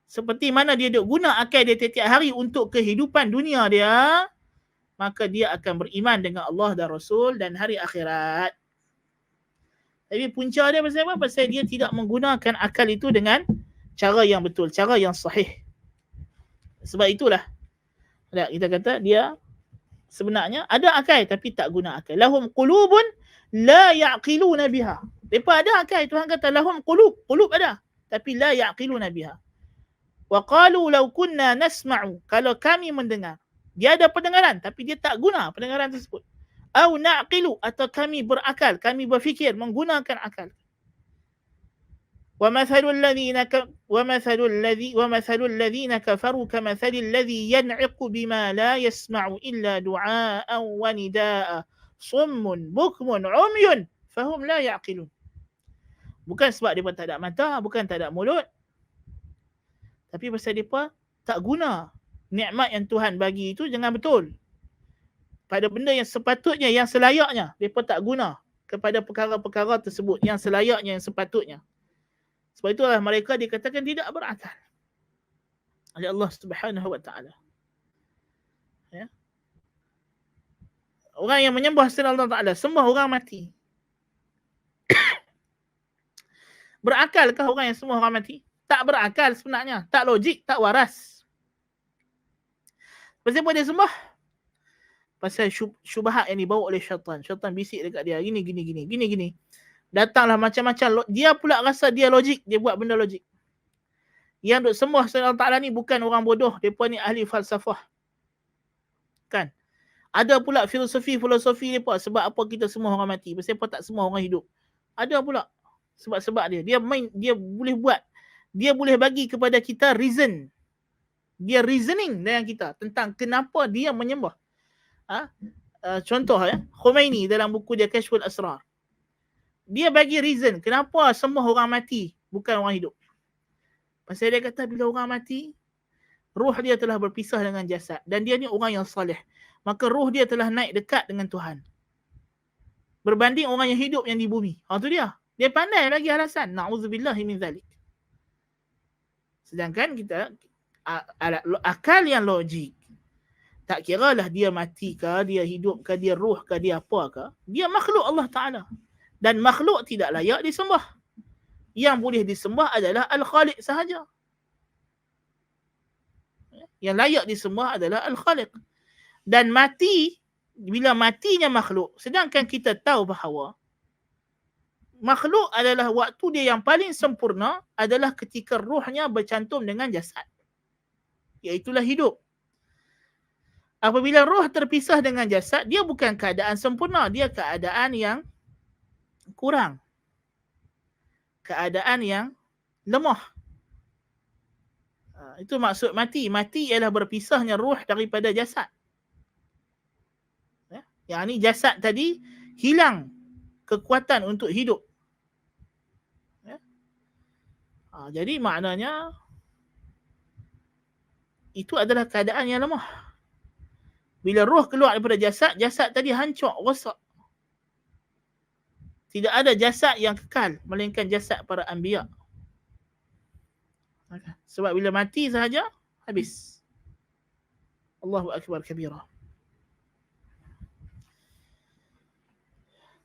S1: seperti mana dia duk guna akal dia tiap-tiap hari untuk kehidupan dunia dia, maka dia akan beriman dengan Allah dan Rasul dan hari akhirat. Tapi punca dia pasal apa? Pasal dia tidak menggunakan akal itu dengan cara yang betul, cara yang sahih. Sebab itulah kita kata dia sebenarnya ada akal tapi tak guna akal. Lahum qulubun la ya'qiluna biha. Mereka ada akal. Tuhan kata lahum qulub ada tapi la ya'qiluna biha. Wa qalu law kunna nasma'u, kalau kami mendengar. Dia ada pendengaran tapi dia tak guna pendengaran tersebut. Au na'qilu, atau kami berakal, kami berfikir menggunakan akal. ومثل الذين كفروا كمثل الذي ينعق بما لا يسمع إلا دعاء ونداء صم بكم عمي فهم لا يعقلون. Bukan sebab dia tak ada mata, bukan tak ada mulut, tapi pasal dia tak guna nikmat yang Tuhan bagi itu dengan betul. Pada benda yang sepatutnya, yang selayaknya, mereka tak guna kepada perkara-perkara tersebut yang selayaknya, yang sepatutnya. Sebab itulah mereka dikatakan tidak berakal oleh Allah Subhanahu wa taala. Ya. Orang yang menyembah selain Allah Taala, sembah orang mati. Berakalkah orang yang sembah orang mati? Tak berakal sebenarnya, tak logik, tak waras. Pasal apa dia sembah? Pasal syubhat yang dibawa oleh syaitan. Syaitan bisik dekat dia, gini. Datanglah macam-macam. Dia pula rasa dia logik, dia buat benda logik. Yang duk sembah selain Allah Ta'ala ni bukan orang bodoh, mereka ni ahli falsafah. Kan? Ada pula filosofi mereka, sebab apa kita sembah orang mati, pasal apa tak sembah orang hidup. Ada pula sebab-sebab dia boleh buat, dia boleh bagi kepada kita reason. Dia reasoning dengan kita tentang kenapa dia menyembah. Contoh Khomeini dalam buku dia Kashful Asrar. Dia bagi reason kenapa sembah orang mati bukan orang hidup. Pasal dia kata bila orang mati, ruh dia telah berpisah dengan jasad dan dia ni orang yang salih. Maka ruh dia telah naik dekat dengan Tuhan. Berbanding orang yang hidup yang di bumi. Tu dia. Dia pandai bagi alasan. Na'udzubillahi min zalik. Sedangkan kita akal yang logik, tak kiralah dia mati ke, dia hidup ke, dia ruh ke, dia apa ke, dia makhluk Allah Ta'ala. Dan makhluk tidak layak disembah. Yang boleh disembah adalah Al-Khaliq sahaja. Yang layak disembah adalah Al-Khaliq. Dan mati bila matinya makhluk, sedangkan kita tahu bahawa makhluk adalah waktu dia yang paling sempurna adalah ketika rohnya bercantum dengan jasad, iaitulah hidup. Apabila roh terpisah dengan jasad, dia bukan keadaan sempurna, dia keadaan yang kurang, keadaan yang lemah. Itu maksud mati. Mati ialah berpisahnya roh daripada jasad. Yang ni jasad tadi hilang kekuatan untuk hidup. Jadi maknanya itu adalah keadaan yang lemah. Bila roh keluar daripada jasad, jasad tadi hancur, rosak. Tidak ada jasad yang kekal, melainkan jasad para anbiya. Sebab bila mati sahaja, habis. Allahu Akbar kabira.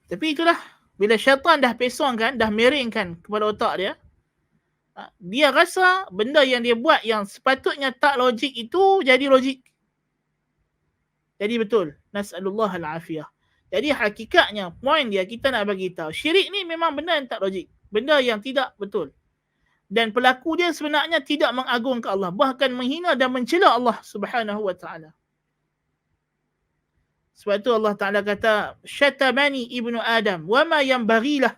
S1: Tapi itulah, bila syaitan dah pesongkan, dah miringkan kepada otak dia, dia rasa benda yang dia buat yang sepatutnya tak logik itu jadi logik. Jadi betul. Nas'alullah al-afiyah. Jadi hakikatnya, poin dia kita nak bagi tahu, syirik ni memang benda yang tak logik. Benda yang tidak betul. Dan pelaku dia sebenarnya tidak mengagungkan Allah. Bahkan menghina dan mencela Allah subhanahu wa ta'ala. Sebab itu Allah Ta'ala kata, syatamani ibnu Adam, wa ma yanbaghilah.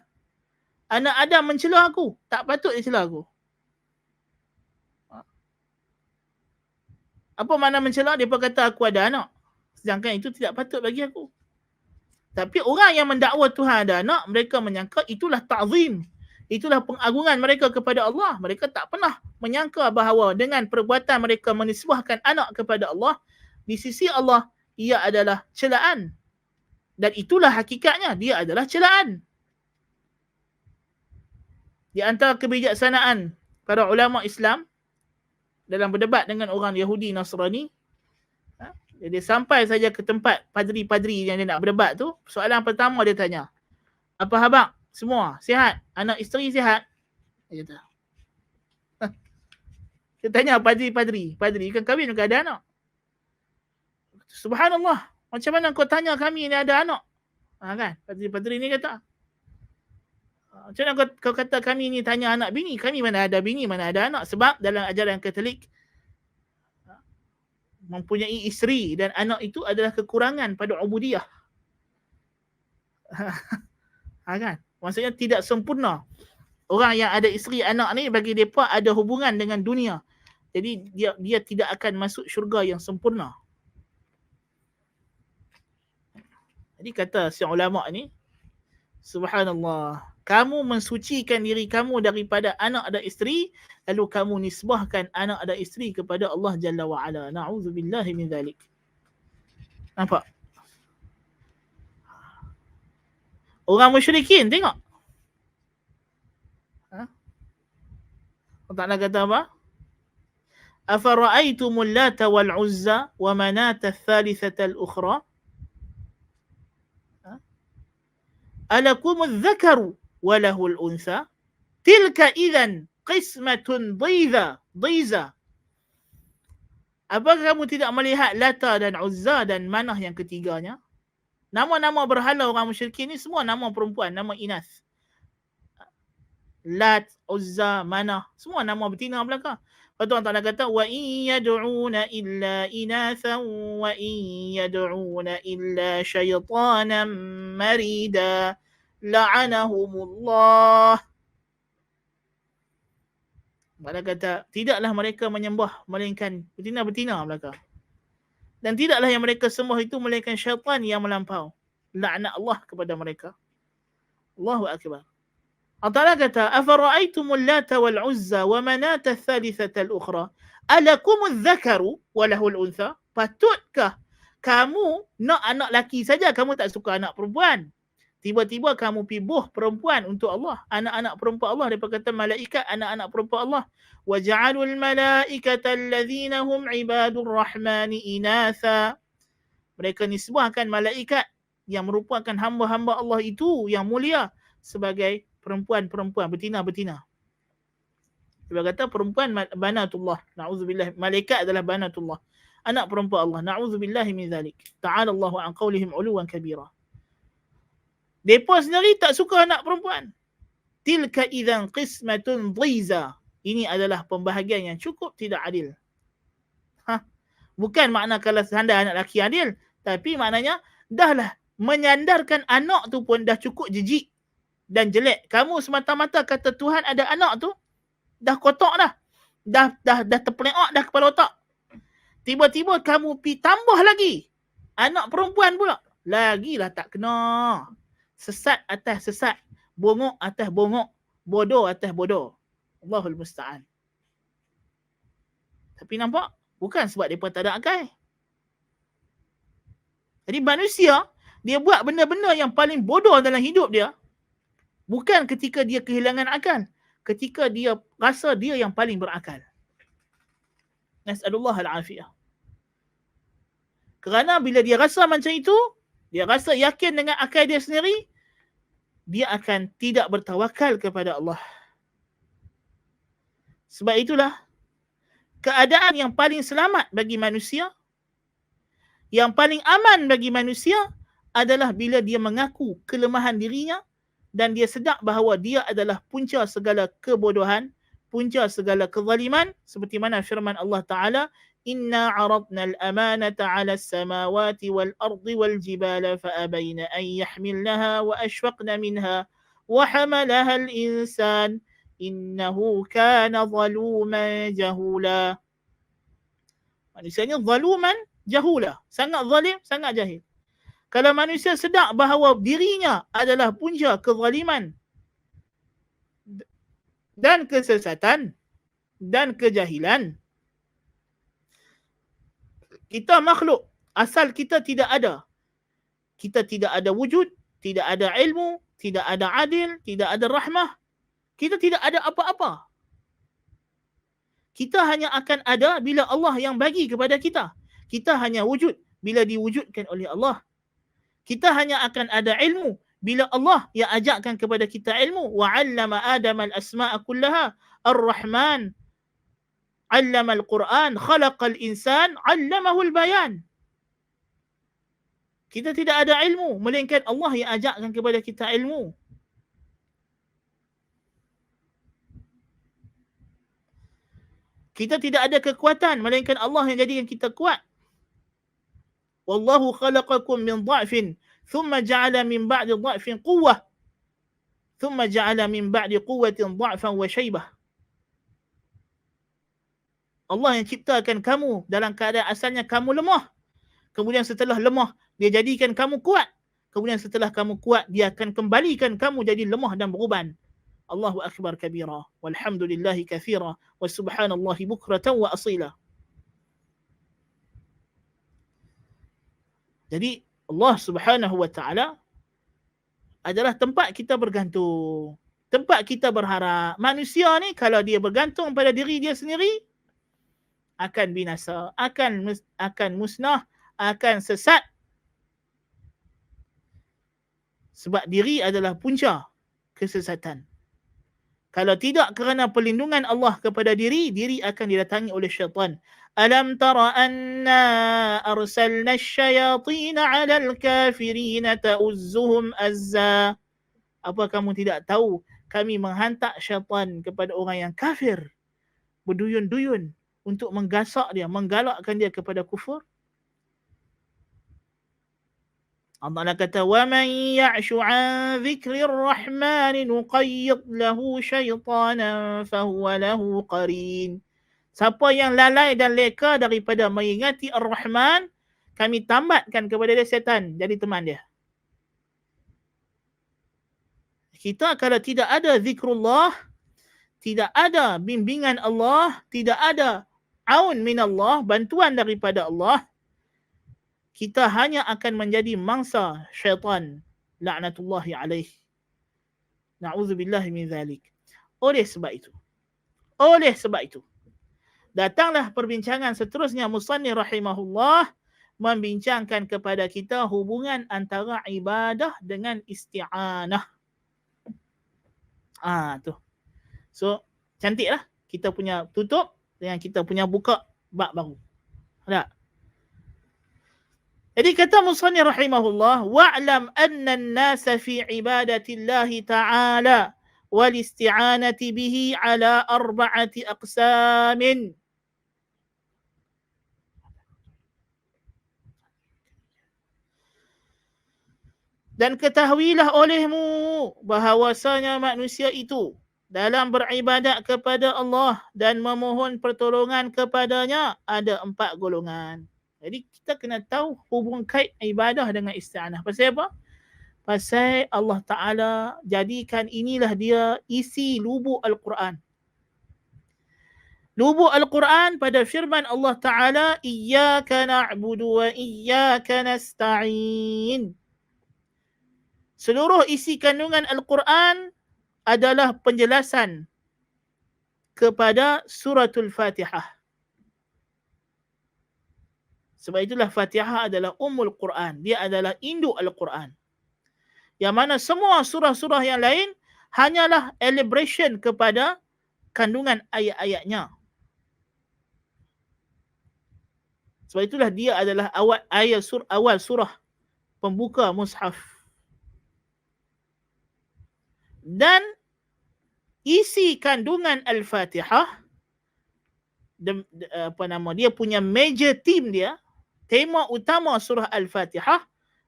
S1: Anak Adam mencela aku. Tak patut dia cela aku. Apa makna mencela? Dia pun kata aku ada anak. Sedangkan itu tidak patut bagi aku. Tapi orang yang mendakwa Tuhan ada anak, mereka menyangka itulah ta'zim. Itulah pengagungan mereka kepada Allah. Mereka tak pernah menyangka bahawa dengan perbuatan mereka menisbahkan anak kepada Allah, di sisi Allah, ia adalah celaan. Dan itulah hakikatnya, dia adalah celaan. Di antara kebijaksanaan para ulama Islam dalam berdebat dengan orang Yahudi Nasrani, dia sampai saja ke tempat padri-padri yang dia nak berdebat tu, soalan pertama dia tanya, apa khabar? Semua sihat? Anak isteri sihat? Dia kata. Dia tanya padri-padri, padri kan kahwin juga ada anak. Subhanallah, macam mana kau tanya kami ni ada anak? Kan? Padri-padri ni kata. Macam mana kau kata kami ni tanya anak bini? Kami mana ada bini, mana ada anak. Sebab dalam ajaran Katolik, mempunyai isteri dan anak itu adalah kekurangan pada ubudiyah. Kan? Maksudnya tidak sempurna. Orang yang ada isteri anak ni bagi mereka ada hubungan dengan dunia. Jadi dia tidak akan masuk syurga yang sempurna. Jadi kata si ulama ni, subhanallah, kamu mensucikan diri kamu daripada anak dan isteri, lalu kamu nisbahkan anak dan isteri kepada Allah Jalla wa'ala. Na'udzubillahi min dhalik. Nampak? Orang musyrikin, tengok. Allah Ta'ala kata apa? Afara'aitumul lata wal uzza wa manata thalithata al-ukhra? Alakumul dhakaru wa lahul untha? Tilka idhan qismatun dhiza. Apakah kamu tidak melihat Lata dan Uzza dan Manah yang ketiganya? Nama-nama berhala orang musyrikin ni semua nama perempuan, nama inas. Lat, Uzza, Manah, semua nama betina belaka. Lepas tu Allah Ta'ala kata, wa in yad'una illa inathan wa in yad'una illa syaitanan marida la'anahumullah. Allah kata, tidaklah mereka menyembah melainkan betina-betina belaka. Dan tidaklah yang mereka sembah itu melainkan syaitan yang melampau. Laknat Allah kepada mereka. Allahu Akbar. Allah Ta'ala kata, afara'aitumul lata wal uzza wa manata thalithata al-ukhra? Alakumul dhakaru wa lahul untha? Patutkah kamu nak anak laki saja, kamu tak suka anak perempuan? Tiba-tiba kamu pibuh perempuan untuk Allah. Anak-anak perempuan Allah. Dia kata malaikat anak-anak perempuan Allah. وَجَعَلُوا الْمَلَائِكَةَ الَّذِينَ هُمْ عِبَادُ الرَّحْمَنِ إِنَاثًا. Mereka nisbahkan malaikat yang merupakan hamba-hamba Allah itu yang mulia sebagai perempuan-perempuan, betina-betina. Dia kata perempuan banatullah. Na'udzubillah. Malaikat adalah banatullah. anak perempuan Allah. Na'udzubillahi min zalik. Ta'ala Allahu an qawlihim 'uluwan kabira. Depa sendiri tak suka anak perempuan. Tilka idzan qismatun dhiza. Ini adalah pembahagian yang cukup tidak adil. Bukan makna kalau anda anak lelaki adil, tapi maknanya dahlah menyandarkan anak tu pun dah cukup jijik dan jelek. Kamu semata-mata kata Tuhan ada anak tu dah kotak dah. Dah terpeleak dah kepala otak. Tiba-tiba kamu pi tambah lagi anak perempuan pula. Lagilah tak kena. Sesat atas sesat, bongok atas bongok, bodoh atas bodoh. Allahul musta'an. Tapi nampak bukan sebab mereka tak ada akal. Jadi manusia, dia buat benda-benda yang paling bodoh dalam hidup dia, bukan ketika dia kehilangan akal, ketika dia rasa dia yang paling berakal. Nas'alullah al-afiyah. Kerana bila dia rasa macam itu, dia rasa yakin dengan akal dia sendiri, dia akan tidak bertawakal kepada Allah. Sebab itulah, keadaan yang paling selamat bagi manusia, yang paling aman bagi manusia adalah bila dia mengaku kelemahan dirinya dan dia sedar bahawa dia adalah punca segala kebodohan, punca segala kezaliman, seperti mana firman Allah Ta'ala, Inna aradna al-amanata ala as-samawati wal-ardi wal-jibala fa'abayna an yahmilnaha wa ashfaqna minha wa hamalaha al-insan innahu kana zaluman jahula. Manusianya zaluman jahula. Sangat zalim, sangat jahil. Kalau manusia sedar bahawa dirinya adalah punca kezaliman dan kesesatan dan kejahilan, kita makhluk, asal kita tidak ada. Kita tidak ada wujud, tidak ada ilmu, tidak ada adil, tidak ada rahmah. Kita tidak ada apa-apa. Kita hanya akan ada bila Allah yang bagi kepada kita. Kita hanya wujud bila diwujudkan oleh Allah. Kita hanya akan ada ilmu bila Allah yang ajarkan kepada kita ilmu. Wa 'allama Adam al-asma'a kullaha ar-Rahman 'allama al-Quran khalaqal insan 'allamahu al-bayan. Kita tidak ada ilmu melainkan Allah yang ajarkan kepada kita ilmu. Kita tidak ada kekuatan melainkan Allah yang jadikan kita kuat. Wallahu khalaqakum min dha'fin thumma ja'ala min ba'di dha'fin quwwah thumma ja'ala min ba'di quwwatin dha'fan wa shaybah. Allah yang ciptakan kamu dalam keadaan asalnya kamu lemah. Kemudian setelah lemah, dia jadikan kamu kuat. Kemudian setelah kamu kuat, dia akan kembalikan kamu jadi lemah dan beruban. Allahu akbar kabira, walhamdulillahi kathira, wa subhanallahi bukratan wa asila. Jadi Allah subhanahu wa ta'ala adalah tempat kita bergantung. Tempat kita berharap. Manusia ni kalau dia bergantung pada diri dia sendiri, akan binasa, akan musnah, akan sesat. Sebab diri adalah punca kesesatan. Kalau tidak kerana perlindungan Allah kepada diri, diri akan didatangi oleh syaitan. Alam tara anna arsalna asyayatin 'ala al-kafirin ta'uzzuhum azza. Apa kamu tidak tahu kami menghantar syaitan kepada orang yang kafir, berduyun-duyun untuk menggasak dia, menggalakkan dia kepada kufur? Allah kata, وَمَنْ يَعْشُ عَنْ ذِكْرِ الرَّحْمَنِ نُقَيِّضْ لَهُ شَيْطَانًا فَهُوَ لَهُ قَرِينٌ. Siapa yang lalai dan leka daripada mengingati Ar-Rahman, kami tambatkan kepada dia setan jadi teman dia. Kita kalau tidak ada zikrullah, tidak ada bimbingan Allah, tidak ada aun min Allah, bantuan daripada Allah, kita hanya akan menjadi mangsa syaitan, laknatullahi alaih. Na'udzubillahi min zalik. Oleh sebab itu, datanglah perbincangan seterusnya musannif rahimahullah membincangkan kepada kita hubungan antara ibadah dengan isti'anah. Tu. So, cantiklah kita punya tutup dengan kita punya buka bab baru. Tak? Jadi kata musannif rahimahullah, wa'lam anna an-nasa fi ibadatillahi ta'ala wal isti'anati bihi ala arba'ati aqsamin. Dan ketahuilah olehmu bahawasanya manusia itu dalam beribadat kepada Allah dan memohon pertolongan kepadanya ada 4 golongan. Jadi kita kena tahu hubung kait ibadah dengan isti'anah. Pasal apa? Pasal Allah Ta'ala jadikan inilah dia isi lubuk Al-Quran. Lubuk Al-Quran pada firman Allah Ta'ala, Iyyaka na'budu wa iyyaka nasta'in. Seluruh isi kandungan Al-Quran adalah penjelasan kepada suratul Fatihah. Sebab itulah Fatihah adalah Ummul Quran. Dia adalah induk Al-Quran. Yang mana semua surah-surah yang lain hanyalah elaboration kepada kandungan ayat-ayatnya. Sebab itulah dia adalah awal surah pembuka mushaf. Dan isi kandungan Al-Fatihah, dia punya major theme dia, tema utama surah Al-Fatihah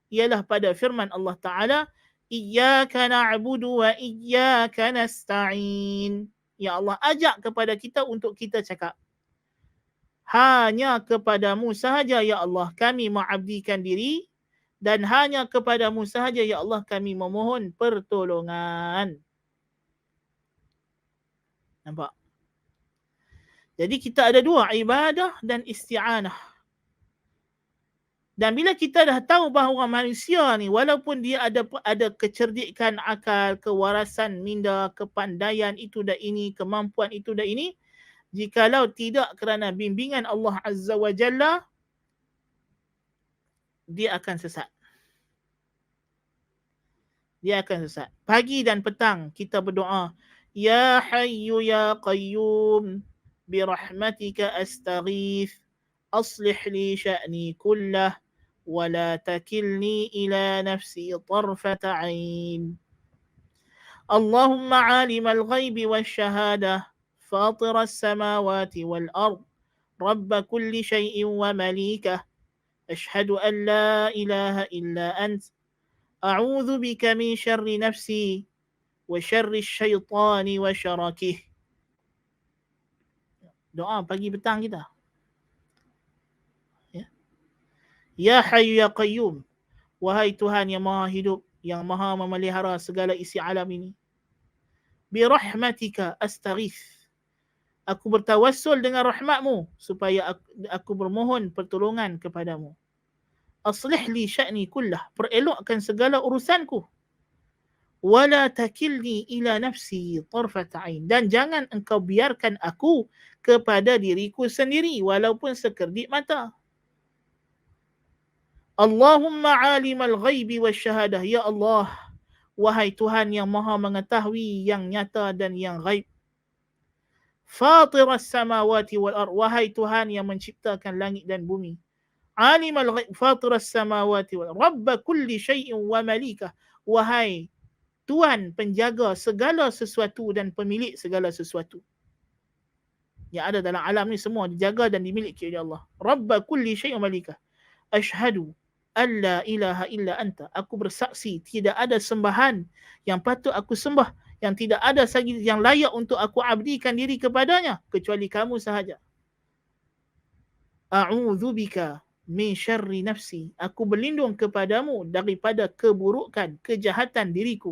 S1: ialah pada firman Allah Ta'ala, Iyyaka na'budu wa iyyaka nasta'in. Ya Allah ajak kepada kita untuk kita cakap, hanya kepadamu sahaja ya Allah kami mengabdikan diri, dan hanya kepadamu sahaja ya Allah kami memohon pertolongan. Nampak? Jadi kita ada dua, ibadah dan isti'anah. Dan bila kita dah tahu bahawa manusia ni walaupun dia ada kecerdikan akal, kewarasan minda, kepandaian itu dan ini, kemampuan itu dan ini, jikalau tidak kerana bimbingan Allah Azza wa Jalla, dia akan sesat. Dia akan sesat. Pagi dan petang kita berdoa, Ya Hayyu Ya Qayyum birahmatika astaghith aslih li sya'ni kullah wa la takilni ila nafsi tarfata 'ain. Allahumma 'alimal ghaibi wasyhadah fatiras samawati wal ard rabb kulli syai'in wa malikah ashhadu an la ilaha illa ant a'udzu bika min syarri nafsi wa syarri syaitani wa syarakih. Doa pagi petang kita. Ya Hayyu Ya Qayyum, wahai Tuhan yang Maha Hidup, yang Maha memelihara segala isi alam ini. Bi rahmatika astaghith. Aku bertawassul dengan rahmatmu supaya aku bermohon pertolongan kepadamu. Aslih li sya'ni kullah, perelokkan segala urusanku. Wala takilni ila nafsi tarfat ain, dan jangan engkau biarkan aku kepada diriku sendiri walaupun sekedip mata. Allahumma alimal ghaibi wasyahadah, ya Allah, wahai Tuhan yang Maha mengetahui yang nyata dan yang ghaib. Fatiras samawati wal ard, wahai Tuhan yang menciptakan langit dan bumi. Alimal ghaib fatiras samawati wal ard, rabb kulli syai'in wa malikah, wahai Tuhan penjaga segala sesuatu dan pemilik segala sesuatu. Yang ada dalam alam ni semua dijaga dan dimiliki oleh Allah. Rabb kulli syai'in wa malikah. Ashhadu an la ilaha illa anta, aku bersaksi tidak ada sembahan yang patut aku sembah, yang tidak ada lagi yang layak untuk aku abdikan diri kepadanya kecuali kamu sahaja. A'udzu bika min syarri nafsi, aku berlindung kepadamu daripada keburukan, kejahatan diriku.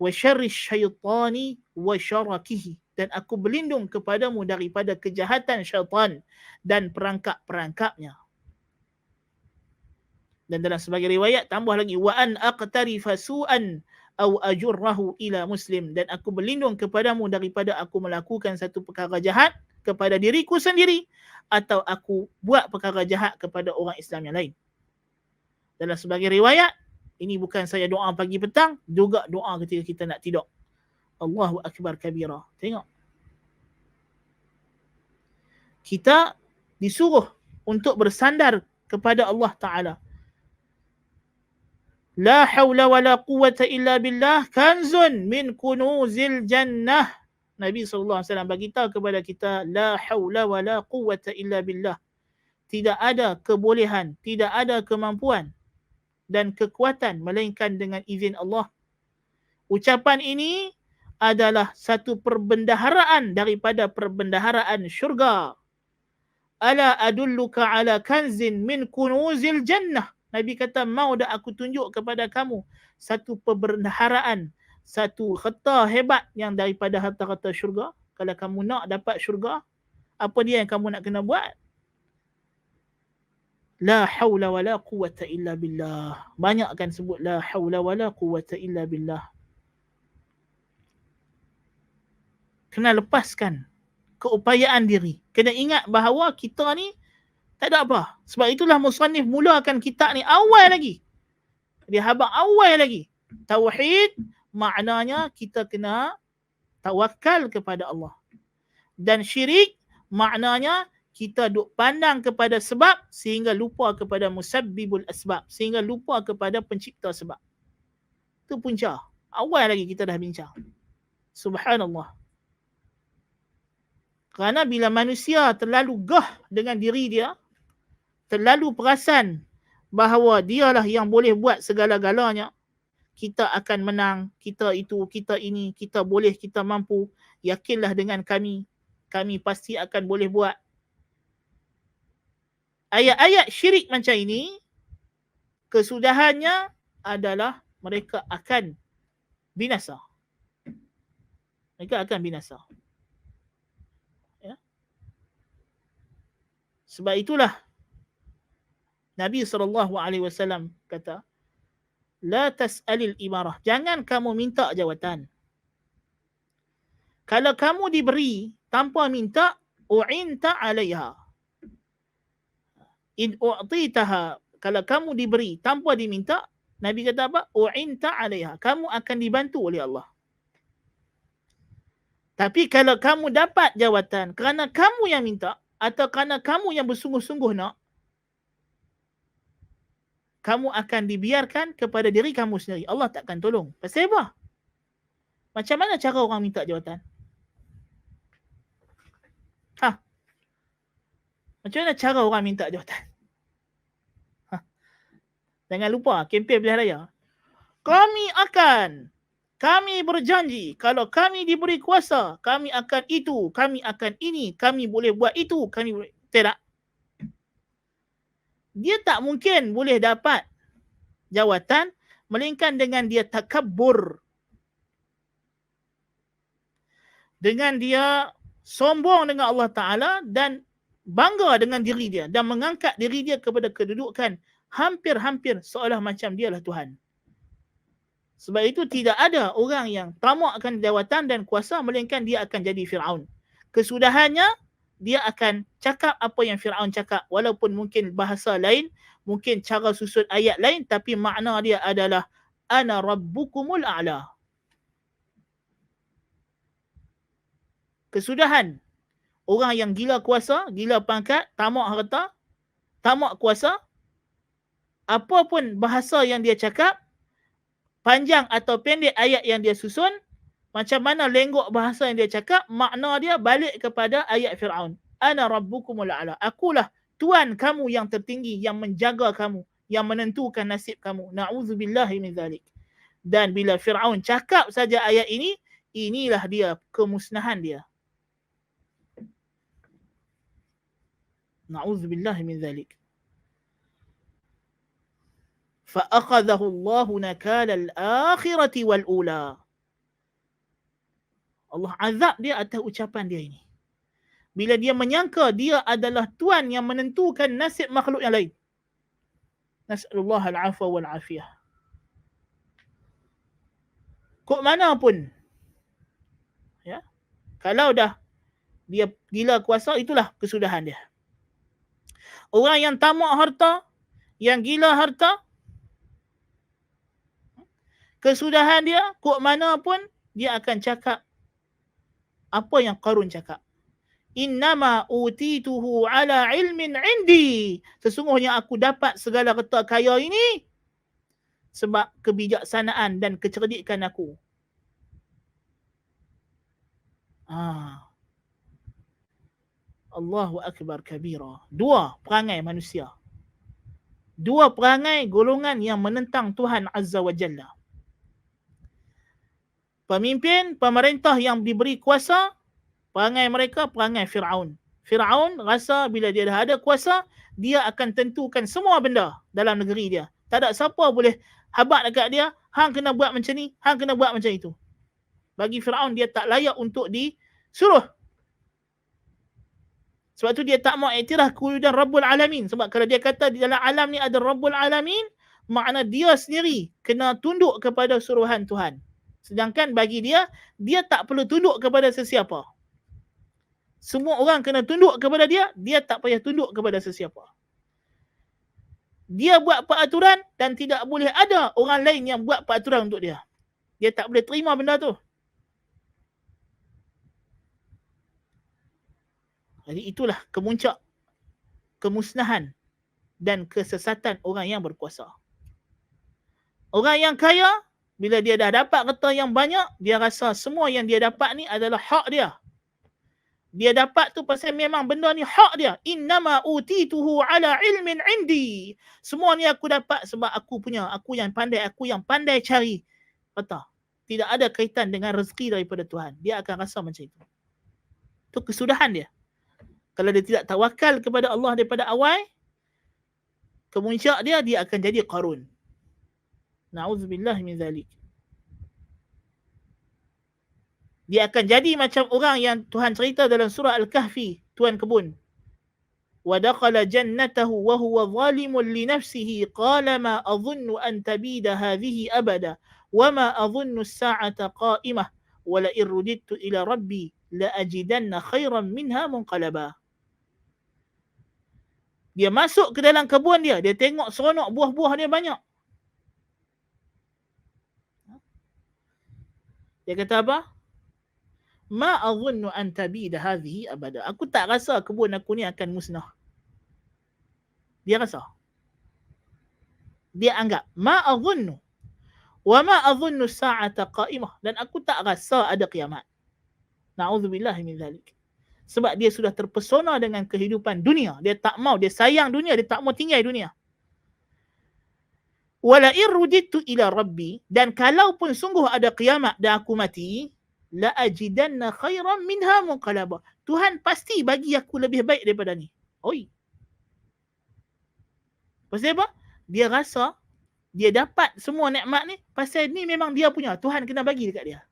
S1: Wa syarri syaitani wa syarakihi, dan aku berlindung kepadamu daripada kejahatan syaitan dan perangkap-perangkapnya. Dan dalam sebagai riwayat tambah lagi, wa an aqtarifa su'an aw ajurrahu ila muslim, dan aku berlindung kepadamu daripada aku melakukan satu perkara jahat kepada diriku sendiri atau aku buat perkara jahat kepada orang Islam yang lain. Dalam sebagai riwayat, ini bukan saya doa pagi petang, juga doa ketika kita nak tidur. Allahu akbar kabira. Tengok. Kita disuruh untuk bersandar kepada Allah Ta'ala. La hawla wa la quwwata illa billah kanzun min kunuzil jannah. Nabi SAW beritahu kepada kita, la hawla wa la quwwata illa billah. Tidak ada kebolehan, tidak ada kemampuan dan kekuatan melainkan dengan izin Allah. Ucapan ini adalah satu perbendaharaan daripada perbendaharaan syurga. Ala adulluka ala kanzin min kunuzil jannah. Nabi kata, mau dah aku tunjuk kepada kamu satu perbendaharaan, satu harta hebat yang daripada harta-harta syurga. Kalau kamu nak dapat syurga, apa dia yang kamu nak kena buat? La hawla wa la quwwata illa billah. Banyak kan sebut la hawla wa la quwwata illa billah. Kena lepaskan keupayaan diri. Kena ingat bahawa kita ni tak ada apa. Sebab itulah musannif mulakan kitab ni awal lagi. Dia habaq awal lagi. Tauhid maknanya kita kena tawakal kepada Allah. Dan syirik maknanya kita duk pandang kepada sebab sehingga lupa kepada musabbibul asbab. Sehingga lupa kepada pencipta sebab. Itu punca. Awal lagi kita dah bincang. Subhanallah. Kerana bila manusia terlalu gah dengan diri dia, terlalu perasan bahawa dialah yang boleh buat segala-galanya, kita akan menang, kita itu, kita ini, kita boleh, kita mampu, yakinlah dengan kami pasti akan boleh buat. Ayat-ayat syirik macam ini, kesudahannya adalah mereka akan binasa. Mereka akan binasa. Ya? Sebab itulah Nabi SAW kata, la tas'alil imarah. Jangan kamu minta jawatan. Kalau kamu diberi tanpa minta, u'inta alaiha. In u'titaha. Kalau kamu diberi tanpa diminta, Nabi kata apa? U'inta alaiha. Kamu akan dibantu oleh Allah. Tapi kalau kamu dapat jawatan kerana kamu yang minta atau kerana kamu yang bersungguh-sungguh nak, kamu akan dibiarkan kepada diri kamu sendiri. Allah takkan tolong. Pasal apa? Macam mana cara orang minta jawatan? Macam mana cara orang minta jawatan? Jangan lupa, kempen pilihan raya. Kami berjanji, kalau kami diberi kuasa, kami akan itu, kami akan ini, kami boleh buat itu, kami boleh. Tidak. Dia tak mungkin boleh dapat jawatan melainkan dengan dia takabbur. Dengan dia sombong dengan Allah Ta'ala dan bangga dengan diri dia dan mengangkat diri dia kepada kedudukan hampir-hampir seolah macam dialah Tuhan. Sebab itu tidak ada orang yang tamak akan jawatan dan kuasa melainkan dia akan jadi Fir'aun. Kesudahannya, dia akan cakap apa yang Fir'aun cakap. Walaupun mungkin bahasa lain, mungkin cara susun ayat lain, tapi makna dia adalah Ana Rabbukumul A'la. Kesudahan. Orang yang gila kuasa, gila pangkat, tamak harta, tamak kuasa, apapun bahasa yang dia cakap, panjang atau pendek ayat yang dia susun, macam mana lenggok bahasa yang dia cakap, makna dia balik kepada ayat Fir'aun. Ana Rabbukumul A'la. Akulah Tuhan kamu yang tertinggi, yang menjaga kamu, yang menentukan nasib kamu. Na'udzubillahi min zalik. Dan bila Fir'aun cakap saja ayat ini, inilah dia kemusnahan dia. Na'udzubillahi min zalik. فَأَخَذَهُ اللَّهُ نَكَالَ الْآخِرَةِ وَالْأُولَى. Allah azab dia atas ucapan dia ini. Bila dia menyangka dia adalah Tuhan yang menentukan nasib makhluk yang lain. Nas'alullah al-'afwa wal-'afiyah. Kok mana pun. Ya. Kalau dah dia gila kuasa, itulah kesudahan dia. Orang yang tamak harta, yang gila harta, kesudahan dia, kok mana pun dia akan cakap apa yang Qarun cakap. Innama utituhu ala ilmin indi. Sesungguhnya aku dapat segala harta kaya ini sebab kebijaksanaan dan kecerdikan aku. Allahu Akbar kabira. Dua perangai manusia. Dua perangai golongan yang menentang Tuhan Azza wa Jalla. Pemimpin, pemerintah yang diberi kuasa, perangai mereka perangai Fir'aun. Fir'aun rasa bila dia dah ada kuasa, dia akan tentukan semua benda dalam negeri dia. Tak ada siapa boleh habat dekat dia, hang kena buat macam ni, hang kena buat macam itu. Bagi Fir'aun, dia tak layak untuk disuruh. Sebab tu dia tak mau iktiraf kewujudan Rabbul Alamin. Sebab kalau dia kata di dalam alam ni ada Rabbul Alamin, makna dia sendiri kena tunduk kepada suruhan Tuhan. Sedangkan bagi dia, dia tak perlu tunduk kepada sesiapa. Semua orang kena tunduk kepada dia, dia tak payah tunduk kepada sesiapa. Dia buat peraturan dan tidak boleh ada orang lain yang buat peraturan untuk dia. Dia tak boleh terima benda tu. Jadi itulah kemuncak kemusnahan dan kesesatan orang yang berkuasa. Orang yang kaya, bila dia dah dapat harta yang banyak, dia rasa semua yang dia dapat ni adalah hak dia. Dia dapat tu pasal memang benda ni hak dia. Innama utituhu ala ilmin indi. Semua ni aku dapat sebab aku punya. Aku yang pandai cari. Kata, tidak ada kaitan dengan rezeki daripada Tuhan. Dia akan rasa macam itu. Itu kesudahan dia. Kalau dia tidak tawakal kepada Allah daripada awal, kemuncak dia akan jadi Qarun. Na'udzubillah min zalik. Dia akan jadi macam orang yang Tuhan cerita dalam surah Al-Kahfi, tuan kebun. وَدَخَلَ جَنَّتَهُ وَهُوَ ظَالِمٌ لِنَفْسِهِ قَالَ مَا أَظُنُّ أَن تَبِيدَ هَذِهِ أَبَدًا وَمَا أَظُنُّ السَّاعَةَ قَائِمَةً وَلَئِن رُدِدتُّ إِلَى رَبِّي لَأَجِدَنَّ خَيْرًا مِنْهَا مُنْقَلَبًا. Dia masuk ke dalam kebun dia tengok seronok buah-buah dia banyak. Dia kata apa? Ma azunnu an tabida hadhihi abada. Aku tak rasa kebun aku ni akan musnah. Dia rasa. Dia anggap ma azunnu wa ma azunnu sa'ata qa'imah, dan aku tak rasa ada kiamat. Na'udzubillah min zalik. Sebab dia sudah terpesona dengan kehidupan dunia. Dia tak mau, dia sayang dunia, dia tak mau tinggal dunia. Wala irruditu ila rabbi, dan kalaupun sungguh ada kiamat dan aku mati, la ajidanna khairan minha munqalaba. Tuhan pasti bagi aku lebih baik daripada ni. Oi. Pasal apa? Dia rasa dia dapat semua nikmat ni pasal ni memang dia punya. Tuhan kena bagi dekat dia.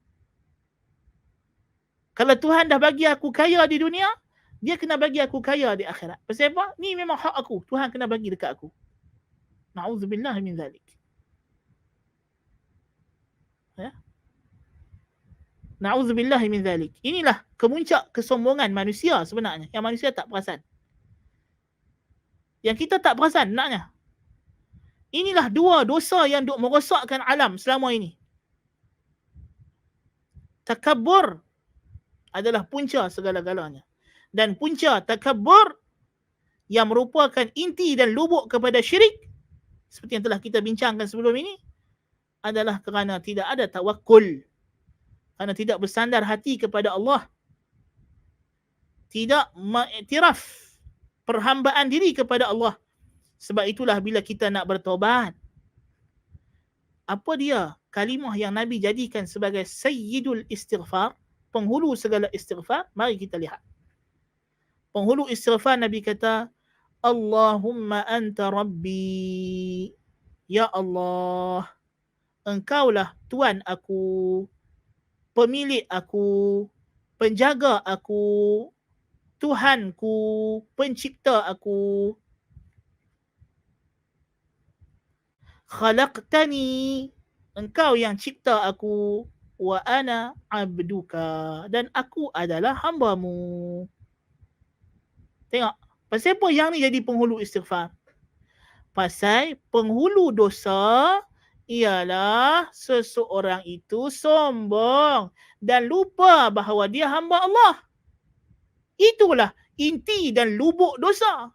S1: Kalau Tuhan dah bagi aku kaya di dunia, dia kena bagi aku kaya di akhirat. Pasal apa? Ni memang hak aku. Tuhan kena bagi dekat aku. Na'udzubillah min zalik. Ya? Na'udzubillah min zalik. Inilah kemuncak kesombongan manusia sebenarnya. Yang manusia tak perasan. Yang kita tak perasan naknya. Inilah dua dosa yang duk merosakkan alam selama ini. Takabbur adalah punca segala-galanya. Dan punca takabbur yang merupakan inti dan lubuk kepada syirik, seperti yang telah kita bincangkan sebelum ini, adalah kerana tidak ada tawakkul. Kerana tidak bersandar hati kepada Allah. Tidak mengiktiraf perhambaan diri kepada Allah. Sebab itulah bila kita nak bertobat, apa dia kalimah yang Nabi jadikan sebagai sayyidul istighfar, penghulu segala istighfar? Mari kita lihat. Penghulu istighfar Nabi kata, Allahumma anta rabbi. Ya Allah, engkaulah Tuhan aku, pemilik aku, penjaga aku, Tuhanku, pencipta aku. Khalaqtani, engkau yang cipta aku, wa ana abduka, dan aku adalah hambamu. Tengok, pasal apa yang ni jadi penghulu istighfar? Pasal penghulu dosa ialah seseorang itu sombong dan lupa bahawa dia hamba Allah. Itulah inti dan lubuk dosa.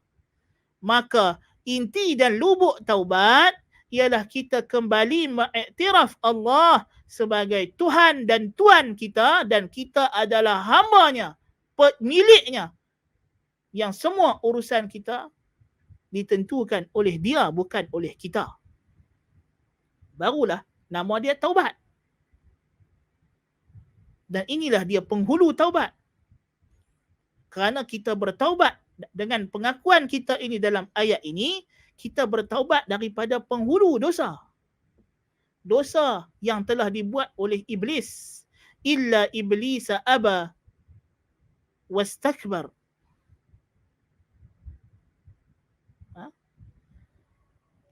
S1: Maka inti dan lubuk taubat ialah kita kembali mengiktiraf Allah sebagai Tuhan dan Tuan kita, dan kita adalah hamba-Nya, pemiliknya, yang semua urusan kita ditentukan oleh Dia, bukan oleh kita. Barulah nama dia taubat. Dan inilah dia penghulu taubat. Kerana kita bertaubat dengan pengakuan kita ini dalam ayat ini, kita bertaubat daripada penghulu dosa. Dosa yang telah dibuat oleh iblis. Illa iblisa aba wastakbar.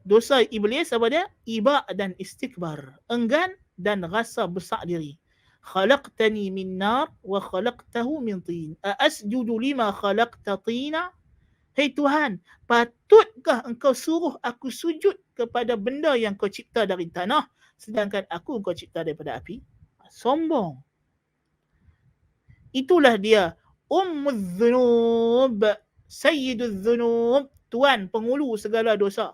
S1: Dosa iblis apa dia? Iba dan istikbar. Enggan dan rasa besar diri. Khalaqtani min nar wa khalaqtahu min tin. Asjudu lima khalaqta tina? Hei Tuhan, patutkah engkau suruh aku sujud kepada benda yang kau cipta dari tanah, sedangkan aku kau cipta daripada api? Sombong. Itulah dia Ummuz Dzunub, Sayyiduz Dzunub, Tuan penghulu segala dosa.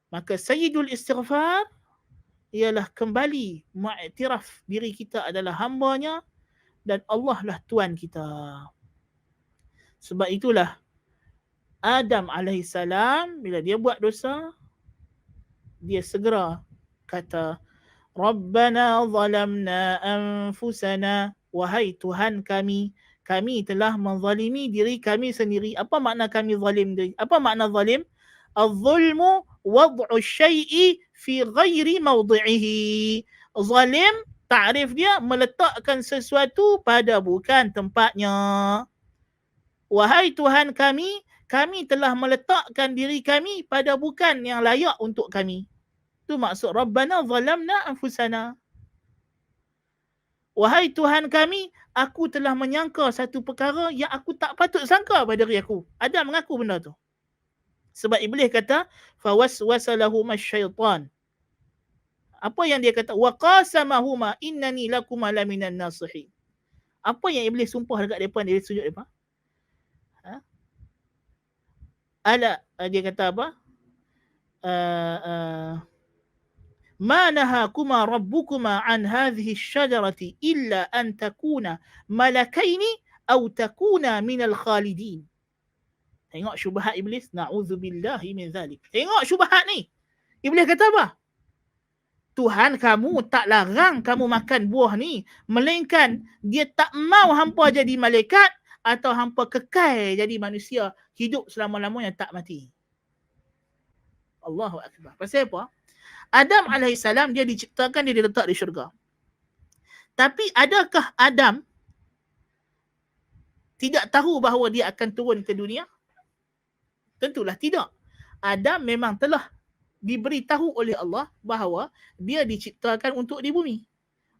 S1: Maka Sayyidul Istighfar ialah kembali mengiktiraf diri kita adalah hamba-Nya dan Allah lah Tuan kita. Sebab itulah Adam AS bila dia buat dosa, dia segera kata, Rabbana zalamna anfusana, wahai Tuhan kami, kami telah menzalimi diri kami sendiri. Apa makna kami zalim diri? Apa makna zalim? Al-zulmu wad'u syai'i fi ghairi mawdi'ihi. Zalim, ta'rif dia meletakkan sesuatu pada bukan tempatnya. Wahai Tuhan kami, kami telah meletakkan diri kami pada bukan yang layak untuk kami. Itu maksud Rabbana zalamna anfusana. Wahai Tuhan kami, aku telah menyangka satu perkara yang aku tak patut sangka pada diri aku. Adam mengaku benda tu. Sebab iblis kata, fawaswasa lahuma syaitan. Apa yang dia kata? Wa qasamahuma innani lakuma laminan nasihin. Apa yang iblis sumpah dekat depan dia sujud depan? Ala, dia kata apa? Ma nahakuma rabbukuma an hadhihi syajarati illa an takuna malakaini aw takuna minal khalidin. Tengok syubhat iblis. Na'udzubillahi min zalik. Tengok syubhat ni. Iblis kata apa? Tuhan kamu tak larang kamu makan buah ni, melainkan dia tak mau hampa jadi malaikat atau hampa kekal jadi manusia, hidup selama-lamanya tak mati. Allahu Akbar. Pasal apa? Adam AS dia diciptakan, dia diletak di syurga. Tapi adakah Adam tidak tahu bahawa dia akan turun ke dunia? Tentulah tidak. Adam memang telah diberitahu oleh Allah bahawa dia diciptakan untuk di bumi.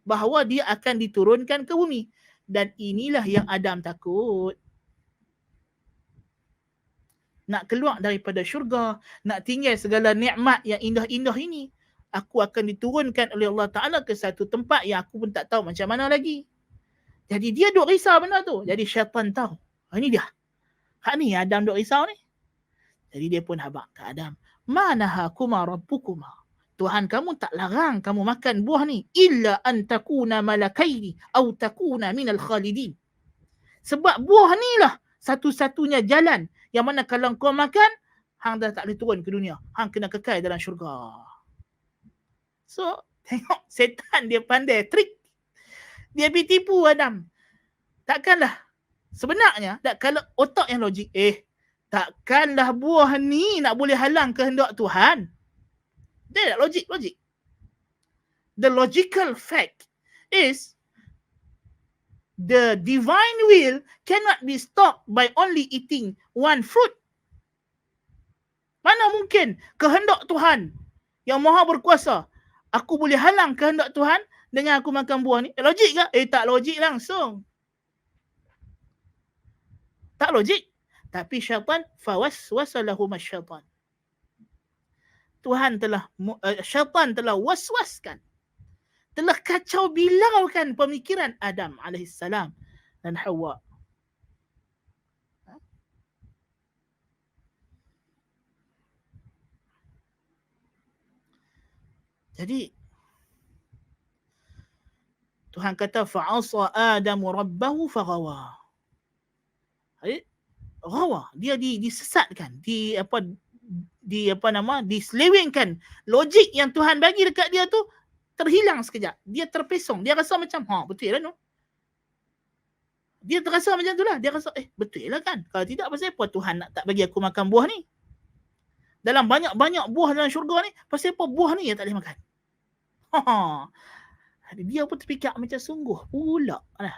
S1: Bahawa dia akan diturunkan ke bumi. Dan inilah yang Adam takut. Nak keluar daripada syurga, nak tinggal segala nikmat yang indah-indah ini. Aku akan diturunkan oleh Allah Ta'ala ke satu tempat yang aku pun tak tahu macam mana lagi. Jadi dia duk risau benda tu. Jadi syaitan tahu. Ini dia. Hak ni Adam duk risau ni. Jadi dia pun habaq ke Adam. Ma nahakuma rabbukuma. Tuhan kamu tak larang kamu makan buah ni. Illa an takuna malakaini au takuna minal khalidin. Sebab buah ni lah satu-satunya jalan yang mana kalau kau makan, hang dah tak boleh turun ke dunia. Hang kena kekal dalam syurga. So, tengok setan dia pandai trik. Dia pergi tipu Adam. Takkanlah sebenarnya, kalau otak yang logik, takkanlah buah ni nak boleh halang kehendak Tuhan. Dia tak logik. The logical fact is the divine will cannot be stopped by only eating one fruit. Mana mungkin kehendak Tuhan yang maha berkuasa, aku boleh halang kehendak Tuhan dengan aku makan buah ni? Logik ke? Tak logik langsung. Tak logik. Tapi syaitan, fawaswasa lahum syaitan. Syaitan telah waswaskan, telah kacau bilaukan pemikiran Adam AS. dan Hawa. Jadi Tuhan kata fa'asa Adamu rabbahu faghawa. Jadi ghawa, dia disesatkan, diselewengkan. Logik yang Tuhan bagi dekat dia tu terhilang sekejap. Dia terpesong, dia rasa macam betul lah no. Dia terasa macam tu lah. Dia rasa betul lah kan. Kalau tidak pasal apa Tuhan nak tak bagi aku makan buah ni. Dalam banyak-banyak buah dalam syurga ni, pasal apa buah ni yang tak boleh makan. Dia pun terfikir macam sungguh pula lah.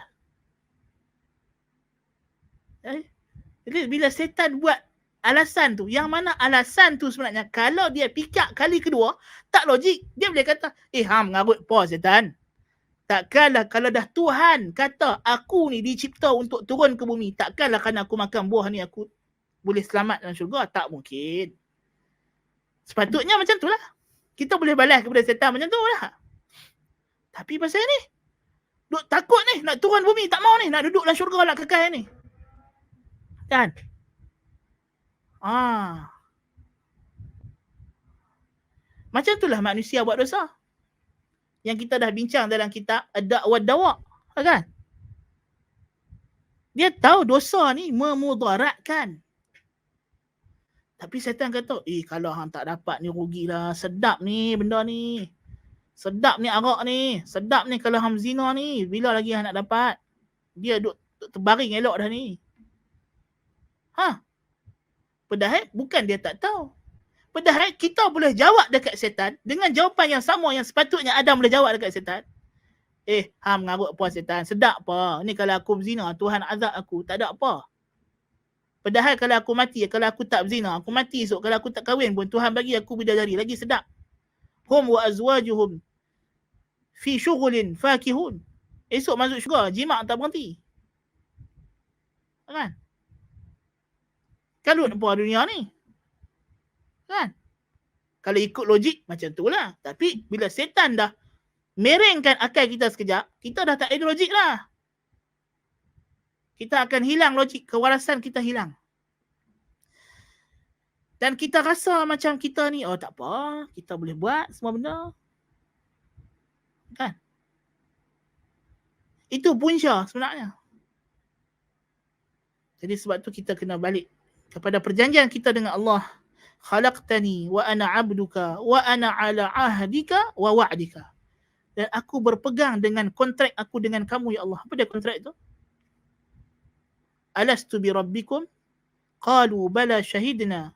S1: Jadi bila setan buat alasan tu, yang mana alasan tu sebenarnya kalau dia fikir kali kedua tak logik, dia boleh kata mengarut apa setan. Takkanlah kalau dah Tuhan kata aku ni dicipta untuk turun ke bumi, takkanlah kerana aku makan buah ni aku boleh selamat dalam syurga. Tak mungkin. Sepatutnya macam tu lah. Kita boleh balas kepada setan macam tu lah. Tapi pasal ni duk takut ni, nak turun bumi tak mau ni, nak duduk dalam syurga nak kekal ni. Kan? Macam itulah manusia buat dosa. Yang kita dah bincang dalam kitab Ad-Da' wa Dawa', kan? Dia tahu dosa ni memudaratkan. Tapi setan kata, kalau hang tak dapat ni rugilah, sedap ni benda ni. Sedap ni arak ni, sedap ni kalau hang zina ni, bila lagi hang nak dapat? Dia duk terbaring elok dah ni. Padahal bukan dia tak tahu. Padahal kita boleh jawab dekat setan dengan jawapan yang sama yang sepatutnya Adam boleh jawab dekat setan. Mengarut apa setan? Sedap apa? Ni kalau aku berzina, Tuhan azab aku. Tak ada apa. Padahal kalau aku mati, kalau aku tak berzina, aku mati esok. Kalau aku tak kahwin pun, Tuhan bagi aku bidadari. Lagi sedap. Hum wa azwajuhum fi syughulin fakihun. Esok masuk syurga, jimat tak berhenti. Kan? Kalut apa dunia ni? Kan? Kalau ikut logik, macam tu lah. Tapi bila setan dah merengkan akal kita sekejap, kita dah tak ada logik lah. Kita akan hilang logik, kewarasan kita hilang. Dan kita rasa macam kita ni, tak apa, kita boleh buat semua benda. Kan? Itu punca sebenarnya. Jadi sebab tu kita kena balik kepada perjanjian kita dengan Allah. Khalaqtani wa ana 'abduka wa ana 'ala 'ahdika wa wa'dika. Dan aku berpegang dengan kontrak aku dengan kamu ya Allah. Apa dia kontrak itu? Alastu bi rabbikum? Qalu bala syahidna.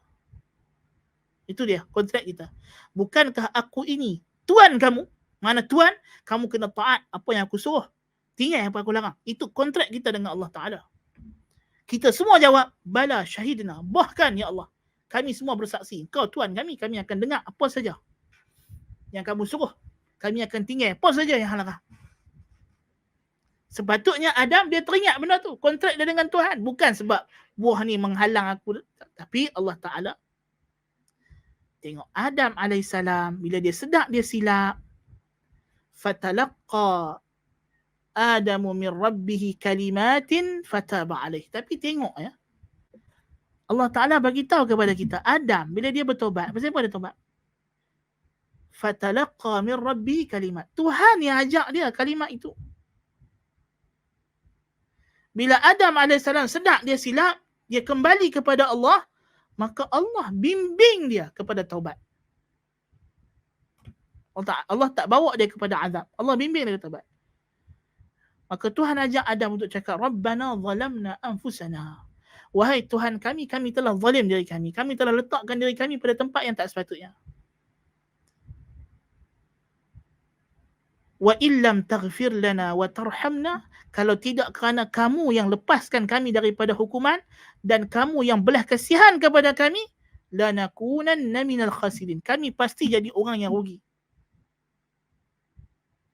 S1: Itu dia kontrak kita. Bukankah aku ini Tuhan kamu? Mana Tuhan? Kamu kena taat apa yang aku suruh. Tinggal apa aku larang. Itu kontrak kita dengan Allah Ta'ala. Kita semua jawab, bala syahidna. Bahkan ya Allah, kami semua bersaksi. Kau Tuhan kami akan dengar apa saja yang kamu suruh. Kami akan tinggal apa saja yang larang. Sepatutnya Adam dia teringat benda tu. Kontrak dia dengan Tuhan. Bukan sebab buah ni menghalang aku. Tapi Allah Ta'ala tengok Adam AS bila dia sedar dia silap. Fatalaqqa Adamu min rabbihi kalimatin fataba alaih. Tapi tengok ya. Allah Ta'ala bagi tahu kepada kita. Adam bila dia bertobat. Pasal apa dia tobat? Fatalaqqa min rabbihi kalimat. Tuhan yang ajak dia kalimat itu. Bila Adam AS sedar dia silap. Dia kembali kepada Allah. Maka Allah bimbing dia kepada taubat. Allah tak bawa dia kepada azab. Allah bimbing dia kepada taubat. Maka Tuhan ajak Adam untuk cakap, Rabbana zalamna anfusana. Wahai Tuhan kami telah zalim diri kami. Kami telah letakkan diri kami pada tempat yang tak sepatutnya. Wa illam taghfir lana wa tarhamna. Kalau tidak kerana kamu yang lepaskan kami daripada hukuman dan kamu yang belah kasihan kepada kami, lanakunanna minal khasirin. Kami pasti jadi orang yang rugi.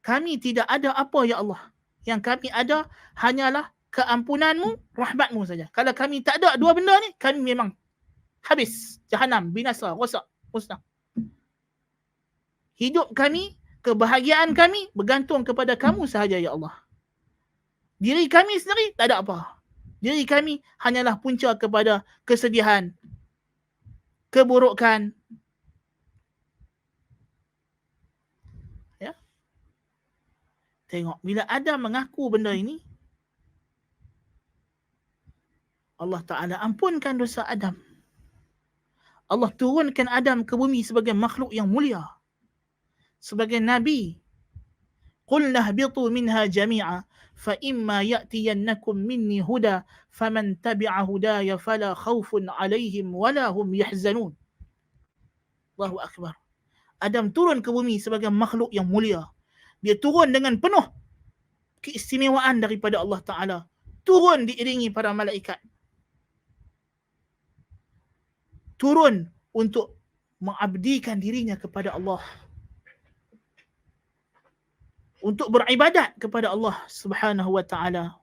S1: Kami tidak ada apa ya Allah. Yang kami ada hanyalah keampunanmu, rahmatmu saja. Kalau kami tak ada dua benda ni, kami memang habis. Jahanam, binasa, rosak, musnah. Hidup kami, kebahagiaan kami bergantung kepada kamu sahaja ya Allah. Diri kami sendiri tak ada apa. Diri kami hanyalah punca kepada kesedihan, keburukan. Ya. Tengok, bila Adam mengaku benda ini, Allah Ta'ala ampunkan dosa Adam. Allah turunkan Adam ke bumi sebagai makhluk yang mulia, sebagai Nabi. Qulna hbitu minha jami'a fa imma ya'tiyannakum minni huda faman tabi'a hudaya fala khawfun 'alaihim wala hum yahzanun. Allahu akbar. Adam turun ke bumi sebagai makhluk yang mulia. Dia turun dengan penuh keistimewaan daripada Allah Ta'ala. Turun diiringi para malaikat. Turun untuk mengabdikan dirinya kepada Allah, untuk beribadat kepada Allah Subhanahu wa Ta'ala.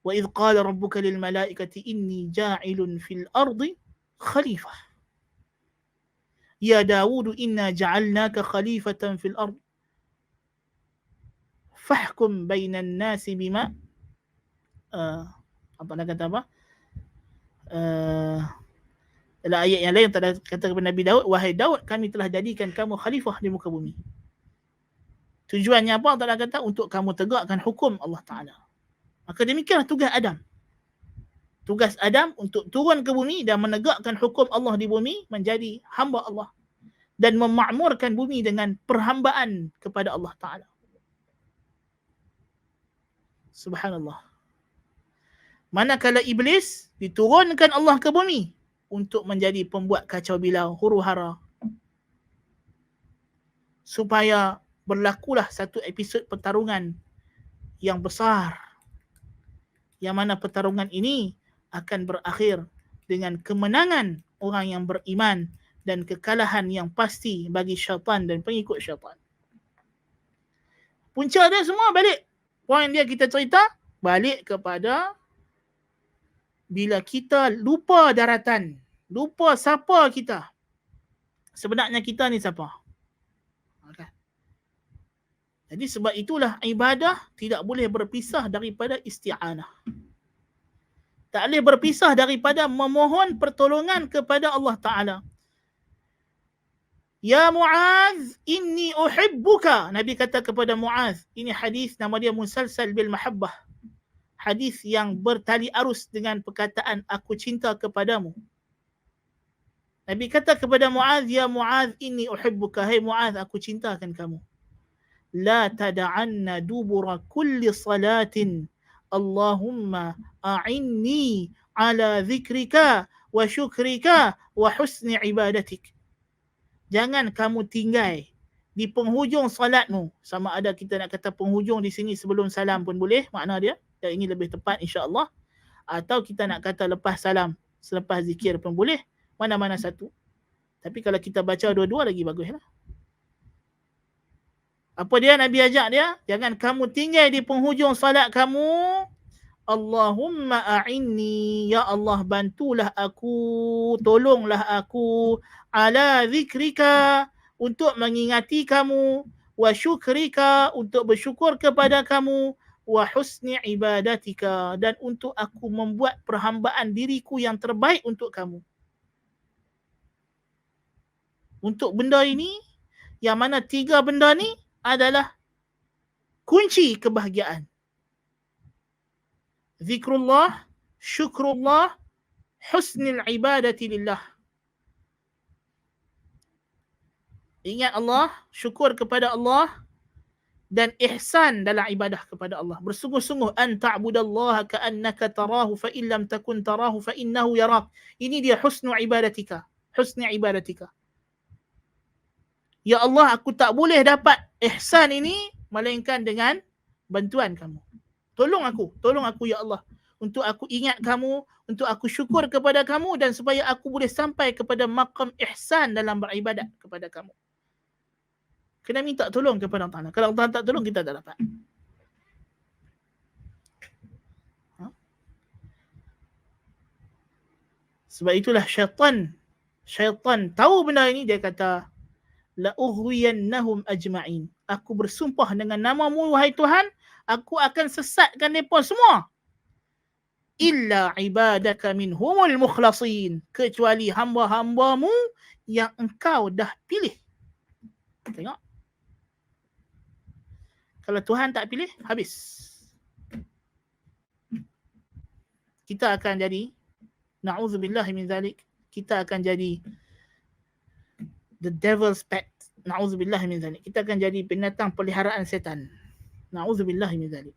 S1: Wa idh qala rabbuka lil malaikati inni ja'ilun fil ardi khalifah. Ya Dawud inna ja'alnaka khalifatan fil ard. Fahkum bainan nasi bima apa nak kata apa? Dalam ayat yang lain kata kepada Nabi Daud, wahai Daud, kami telah jadikan kamu khalifah di muka bumi. Tujuannya apa? Allah kata untuk kamu tegakkan hukum Allah Ta'ala. Maka demikianlah tugas Adam. Tugas Adam untuk turun ke bumi dan menegakkan hukum Allah di bumi, menjadi hamba Allah dan memakmurkan bumi dengan perhambaan kepada Allah Ta'ala. Subhanallah. Manakala Iblis diturunkan Allah ke bumi untuk menjadi pembuat kacau bilau, huru hara, supaya berlakulah satu episod pertarungan yang besar, yang mana pertarungan ini akan berakhir dengan kemenangan orang yang beriman dan kekalahan yang pasti bagi syaitan dan pengikut syaitan. Punca dia semua balik, poin dia kita cerita balik kepada bila kita lupa daratan, lupa siapa kita. Sebenarnya kita ni siapa? Okay. Jadi sebab itulah ibadah tidak boleh berpisah daripada isti'anah. Tak boleh berpisah daripada memohon pertolongan kepada Allah Ta'ala. Ya Mu'adh, inni uhibbuka. Nabi kata kepada Mu'adh, ini hadis nama dia Musalsal bil Mahabbah. Hadis yang bertali arus dengan perkataan aku cinta kepadamu. Nabi kata kepada Mu'adh, ya Mu'adh, inni uhibbuka. Hai Mu'adh, aku cintakan kamu. La tada'anna dubura kulli salatin Allahumma a'inni ala dhikrika wa syukrika wa husni ibadatik. Jangan kamu tinggal di penghujung salatmu. Sama ada kita nak kata penghujung di sini sebelum salam pun boleh, makna dia. Dan ini lebih tepat insya-Allah. Atau kita nak kata lepas salam, selepas zikir pun boleh. Mana-mana satu. Tapi kalau kita baca dua-dua lagi baguslah. Apa dia Nabi ajak dia? Jangan kamu tinggal di penghujung salat kamu. Allahumma a'inni, ya Allah bantulah aku, tolonglah aku, ala zikrika, untuk mengingati kamu, wa syukrika, untuk bersyukur kepada kamu, wa husni ibadatika, dan untuk aku membuat perhambaan diriku yang terbaik untuk kamu. Untuk benda ini, yang mana tiga benda ni adalah kunci kebahagiaan. Zikrullah, syukrullah, husnul ibadati lillah. Ingat Allah, syukur kepada Allah, dan ihsan dalam ibadah kepada Allah. Bersungguh-sungguh an ta'budallaha ka'annaka tarahu fa in lam takun tarahu fa innahu yarak. Ini dia husnul ibadatika, husni ibadatika. Ya Allah, aku tak boleh dapat ihsan ini melainkan dengan bantuan kamu. Tolong aku ya Allah, untuk aku ingat kamu, untuk aku syukur kepada kamu, dan supaya aku boleh sampai kepada maqam ihsan dalam beribadat kepada kamu. Kena minta tolong kepada Allah Ta'ala. Kalau Allah tak tolong, kita tak dapat. Sebab itulah syaitan tahu benda ini, dia kata la ughwiyannahum ajma'in. aku bersumpah dengan namamu wahai Tuhan, aku akan sesatkan mereka semua. Illa ibadaka minhumul mukhlasin, kecuali hamba-hambamu yang engkau dah pilih. Tengok. Kalau Tuhan tak pilih, habis. Kita akan jadi, na'udzubillah min zalik, kita akan jadi the devil's pet. Na'udzubillah min zalik. Kita akan jadi binatang peliharaan setan. Na'udzubillah min zalik.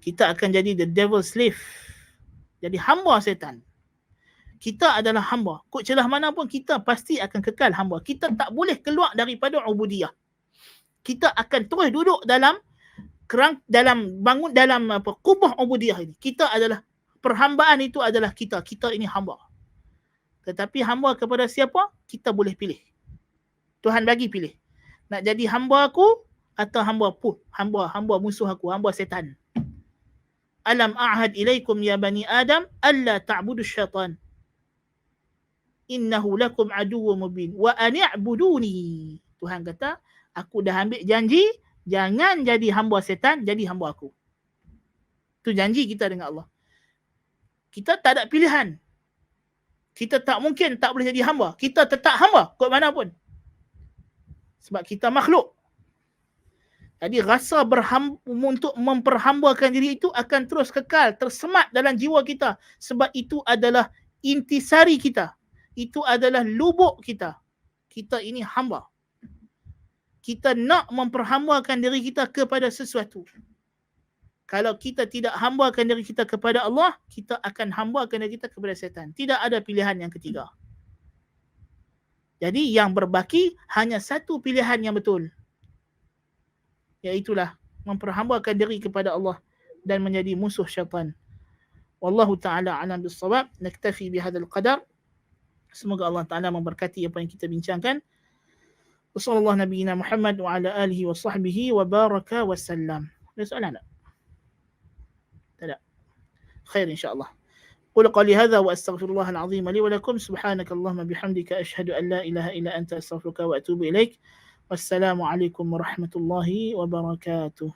S1: Kita akan jadi the devil's slave. Jadi hamba setan. Kita adalah hamba. Kok celah mana pun kita pasti akan kekal hamba. Kita tak boleh keluar daripada ubudiyah. Kita akan terus duduk dalam kubah ubudiyah ini. Kita adalah, perhambaan itu adalah kita. Kita ini hamba. Tetapi hamba kepada siapa? Kita boleh pilih. Tuhan bagi pilih. Nak jadi hamba aku atau hamba musuh aku, hamba setan. Alam a'had ilaikum ya bani Adam alla ta'budu syaitan. Innahu lakum aduwwun mubin wa an i'buduni. Tuhan kata, aku dah ambil janji, jangan jadi hamba setan, jadi hamba aku. Itu janji kita dengan Allah. Kita tak ada pilihan. Kita tak mungkin tak boleh jadi hamba. Kita tetap hamba kot mana pun. Sebab kita makhluk. Jadi rasa untuk memperhambakan diri itu akan terus kekal, tersemat dalam jiwa kita. Sebab itu adalah intisari kita. Itu adalah lubuk kita. Kita ini hamba. Kita nak memperhambakan diri kita kepada sesuatu. Kalau kita tidak hambakan diri kita kepada Allah, kita akan hambakan diri kita kepada setan. Tidak ada pilihan yang ketiga. Jadi yang berbaki hanya satu pilihan yang betul. Iaitulah memperhambakan diri kepada Allah dan menjadi musuh syaitan. Wallahu ta'ala alam bis-shawab. Naktafi bihadzal qadar. Semoga Allah Ta'ala memberkati apa yang kita bincangkan. Wassallallahu nabiyina Muhammad wa ala alihi wa sahbihi wa baraka wa sallam. Ada soalan tak? Tak ada. Khair insyaAllah. قل قولي هذا وأستغفر الله العظيم لي ولكم سبحانك اللهم بحمدك أشهد أن لا إله إلا أنت أستغفرك وأتوب إليك والسلام عليكم ورحمة الله وبركاته.